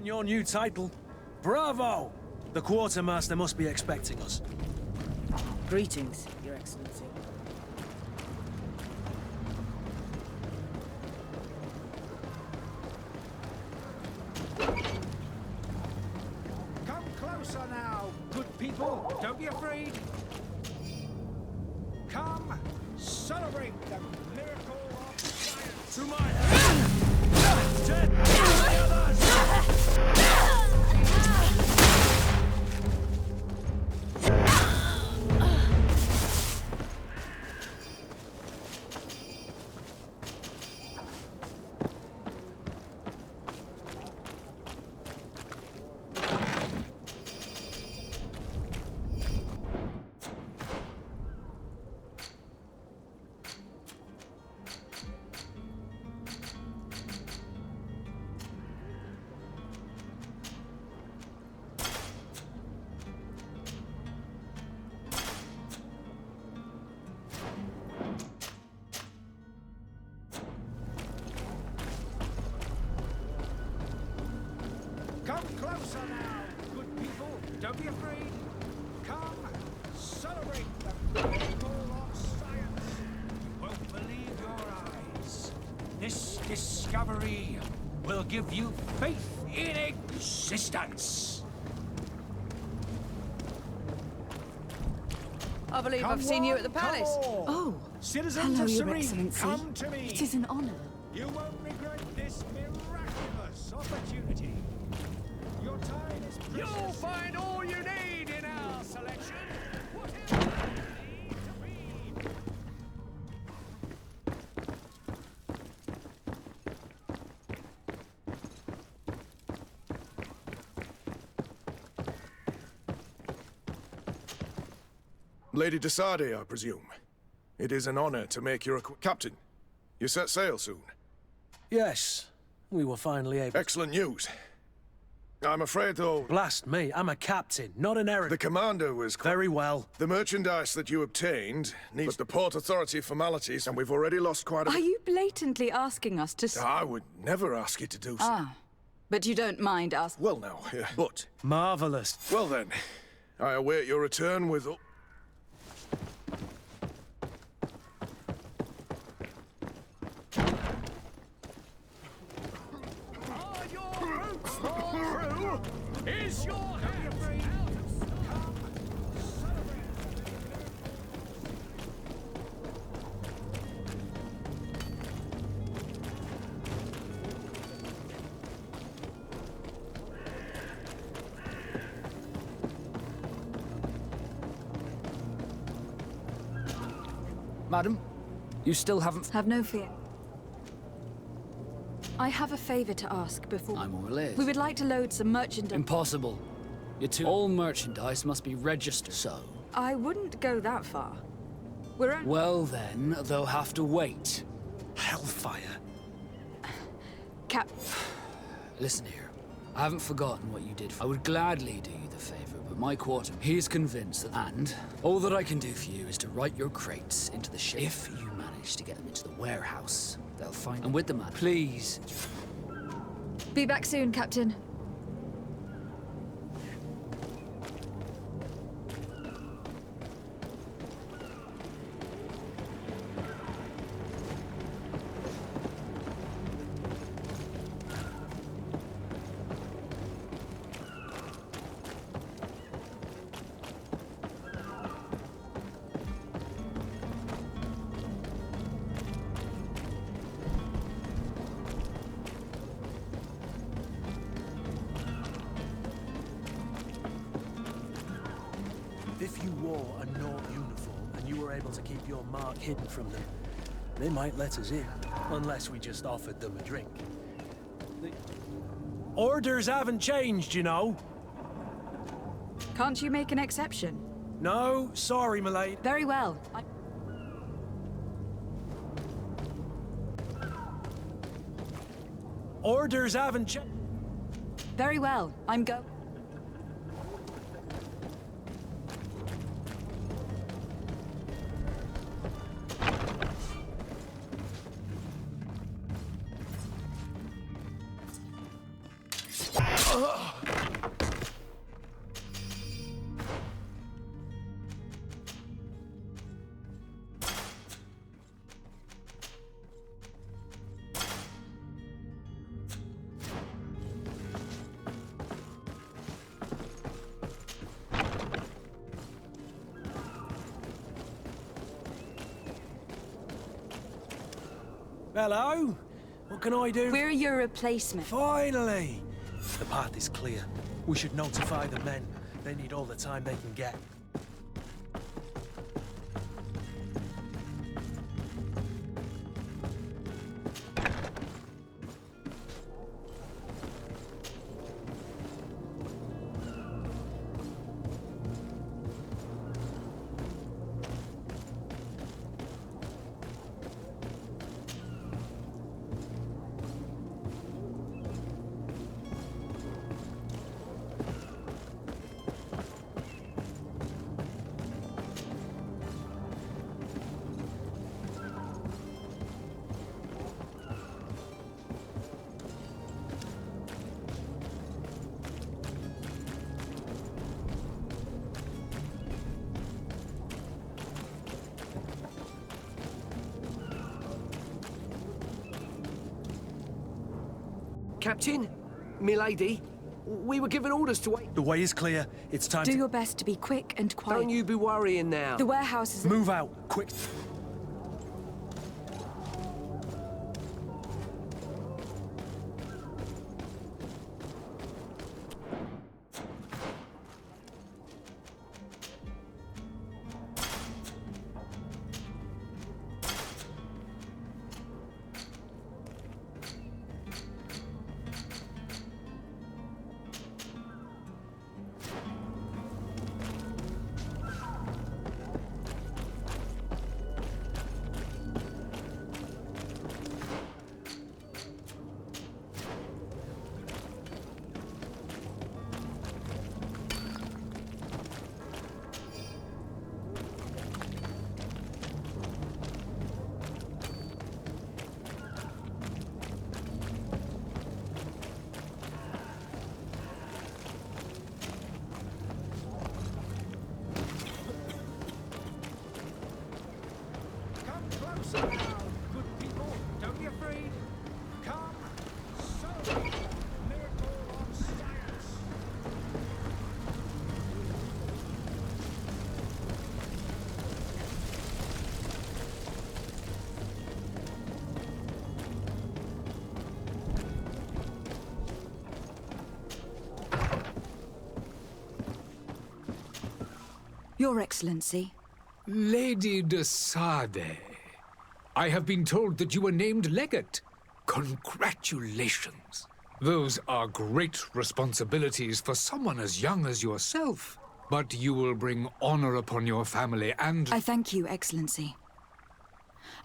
your new title. Bravo! The quartermaster must be expecting us. Greetings, Your Excellency. Come closer now, good people. Don't be afraid. Come, celebrate the miracle of science. To my hand! Dead to the others! Come closer now, good people. Don't be afraid. Come, celebrate the miracle of science. You won't believe your eyes. This discovery will give you faith in existence. I believe Come I've seen you on, at the come palace. on. Oh, Citizens hello, of Your Serene, Excellency. come to me. It is an honor. You won't regret this miraculous opportunity. Your time is precious. You'll find all you need in our selection. Whatever you need to read. Lady Desade, I presume. It is an honor to make your Captain, you set sail soon? Yes, we were finally able... Excellent news. I'm afraid, though... Blast me, I'm a captain, not an errand. The commander was... Very well. The merchandise that you obtained needs the port authority formalities, and we've already lost quite a... Are you blatantly asking us to... I would never ask you to do so. Ah, but you don't mind us... Well, now, but... Marvellous. Well then, I await your return with... Is your Madam, you still haven't... Have no fear. I have a favor to ask before... I'm all ears. We would like to load some merchandise... Impossible. All merchandise must be registered, so... I wouldn't go that far. We're only... Well then, they'll have to wait. Hellfire. Listen here. I haven't forgotten what you did. I would gladly do you the favor, but my quarter... He's convinced that... And all that I can do for you is to write your crates into the ship. If you manage to get them into the warehouse, they'll find... And with the man, please... Be back soon, Captain. If you wore a Nord uniform and you were able to keep your mark hidden from them, they might let us in, unless we just offered them a drink. The orders haven't changed, you know. Can't you make an exception? No, sorry, m'lady. Very well. Orders haven't changed. Very well. I'm go... Hello? What can I do? We're your replacement. Finally! The path is clear. We should notify the men. They need all the time they can get. Captain, milady, we were given orders to wait. The way is clear. It's time Do to... your best to be quick and quiet. Don't you be worrying now. The warehouse is... Move out, quick. So, good people, don't be afraid. Come, so, miracle of science. Your Excellency. Lady de Sade, I have been told that you were named legate. Congratulations. Those are great responsibilities for someone as young as yourself. But you will bring honor upon your family and... I thank you, Excellency.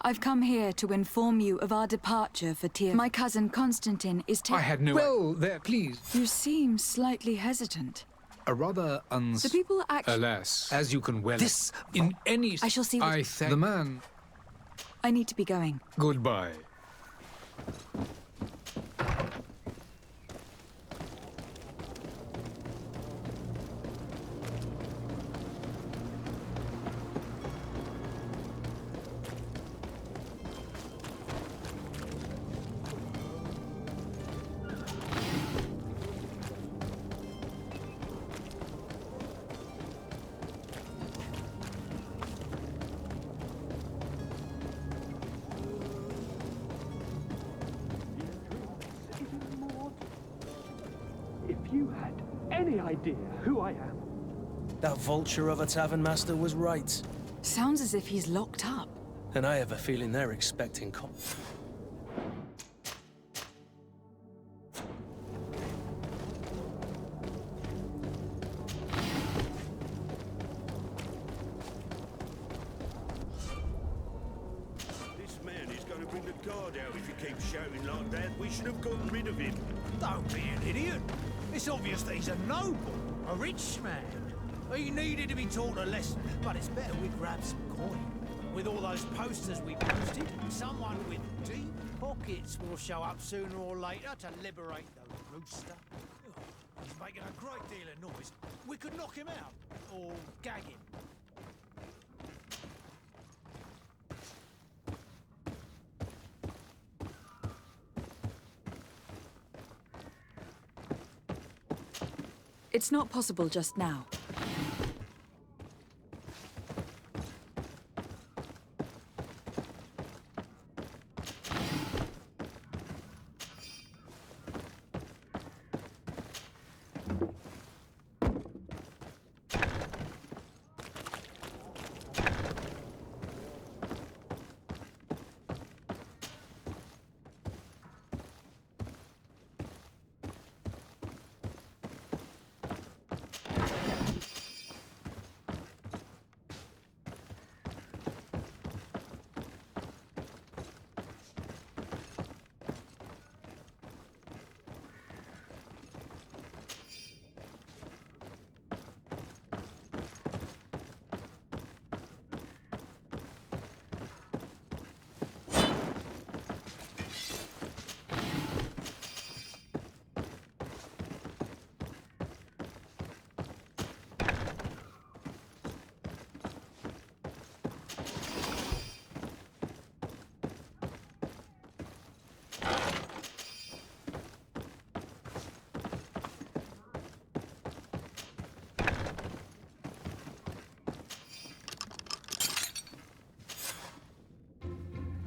I've come here to inform you of our departure for Tyr. My cousin Constantine is I had no... Well, there, please. You seem slightly hesitant. A rather The people act... Alas, as you can well... This... In any... I shall see... I thank... The man... I need to be going. Goodbye. If you had any idea who I am. That vulture of a tavern master was right. Sounds as if he's locked up. And I have a feeling they're expecting This man is going to bring the guard out if he keeps shouting like that. We should have gotten rid of him. Don't be an idiot. It's obvious that he's a noble, a rich man. He needed to be taught a lesson, but it's better we grab some coin. With all those posters we posted, someone with deep pockets will show up sooner or later to liberate the rooster. He's making a great deal of noise. We could knock him out, or gag him. It's not possible just now.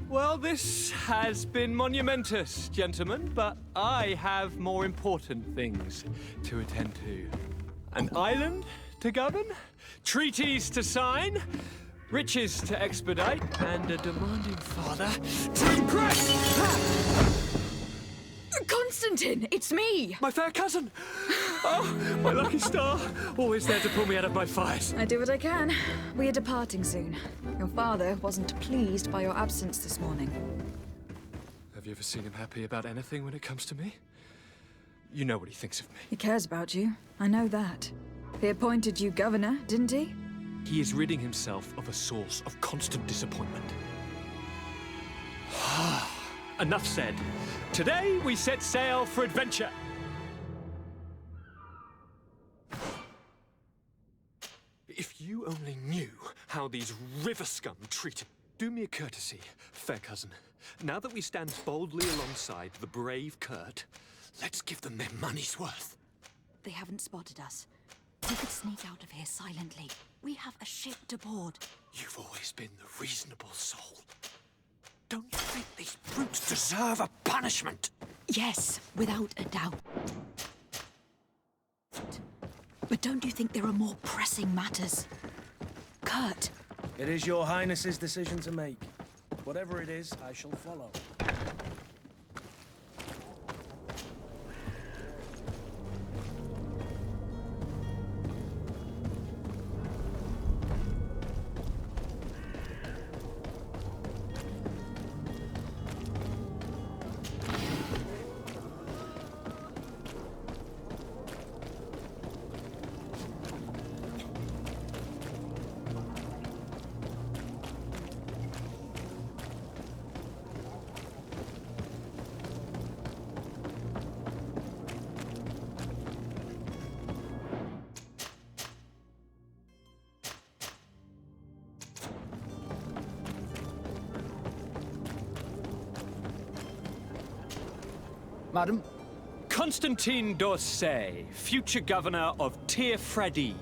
Well, this has been monumentous, gentlemen, but I have more important things to attend to. An island to govern, treaties to sign, riches to expedite, and a demanding father to impress! Constantine, it's me! My fair cousin! Oh, my lucky star, always there to pull me out of my fires. I do what I can. We are departing soon. Your father wasn't pleased by your absence this morning. Have you ever seen him happy about anything when it comes to me? You know what he thinks of me. He cares about you. I know that. He appointed you governor, didn't he? He is ridding himself of a source of constant disappointment. Enough said. Today we set sail for adventure. If you only knew how these river scum treated... Do me a courtesy, fair cousin. Now that we stand boldly alongside the brave Kurt, let's give them their money's worth. They haven't spotted us. We could sneak out of here silently. We have a ship to board. You've always been the reasonable soul. Don't you think these brutes deserve a punishment? Yes, without a doubt. But don't you think there are more pressing matters? Kurt. It is your Highness's decision to make. Whatever it is, I shall follow. Madam? Constantine d'Orsay, future governor of Teofredi.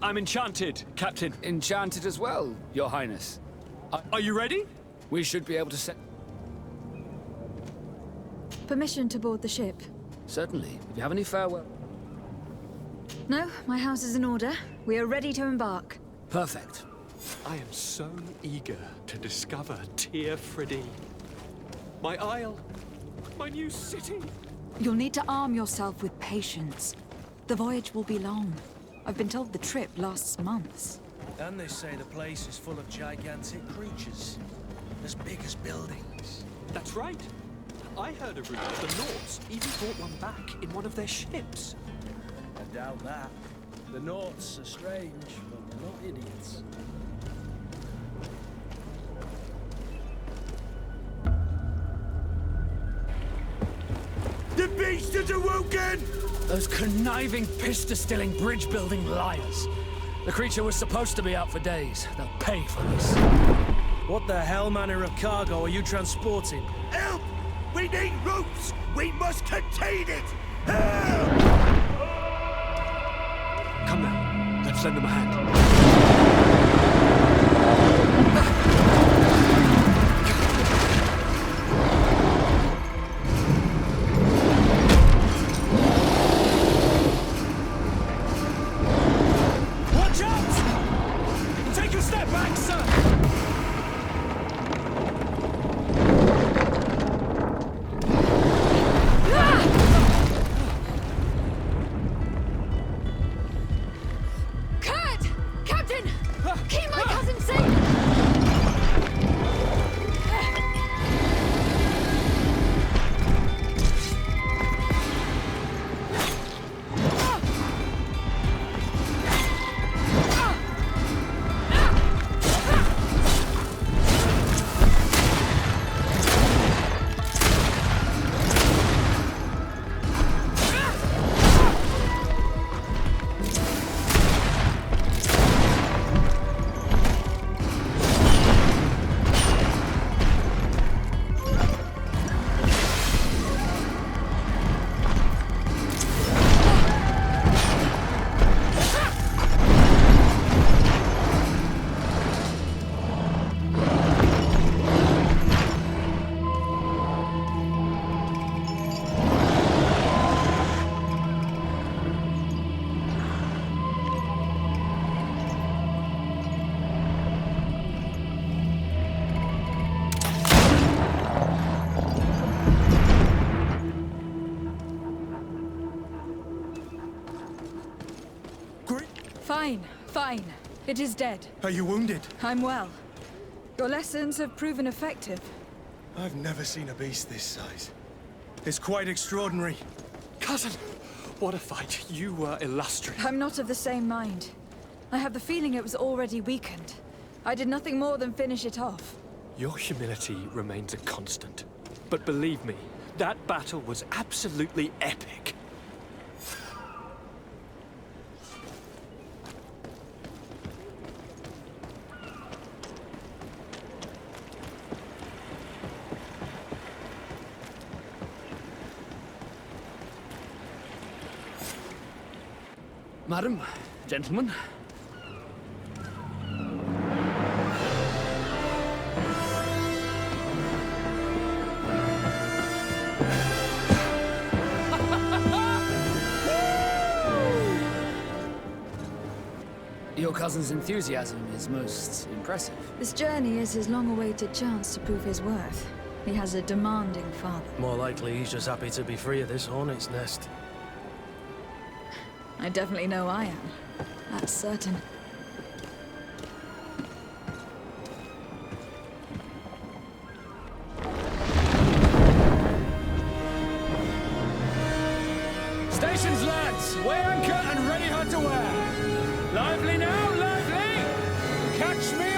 I'm enchanted, Captain. Enchanted as well, Your Highness. Are you ready? We should be able to set... Permission to board the ship? Certainly. If you have any farewell... No, my house is in order. We are ready to embark. Perfect. I am so eager to discover Teofredi. My isle, my new city. You'll need to arm yourself with patience. The voyage will be long. I've been told the trip lasts months. And they say the place is full of gigantic creatures, as big as buildings. That's right. I heard a rumor the Nords even brought one back in one of their ships. I doubt that. The Nords are strange, but they're not idiots. The beast is awoken! Those conniving, pista-stilling, bridge-building liars. The creature was supposed to be out for days. They'll pay for this. What the hell manner of cargo are you transporting? Help! We need ropes! We must contain it! Help! Come now, let's lend them a hand. Fine. It is dead. Are you wounded? I'm well. Your lessons have proven effective. I've never seen a beast this size. It's quite extraordinary. Cousin, what a fight. You were illustrious. I'm not of the same mind. I have the feeling it was already weakened. I did nothing more than finish it off. Your humility remains a constant. But believe me, that battle was absolutely epic. Madam, gentlemen. Your cousin's enthusiasm is most impressive. This journey is his long-awaited chance to prove his worth. He has a demanding father. More likely he's just happy to be free of this hornet's nest. I definitely know I am. That's certain. Stations, lads! Weigh anchor and ready her to wear! Lively now, lively! Catch me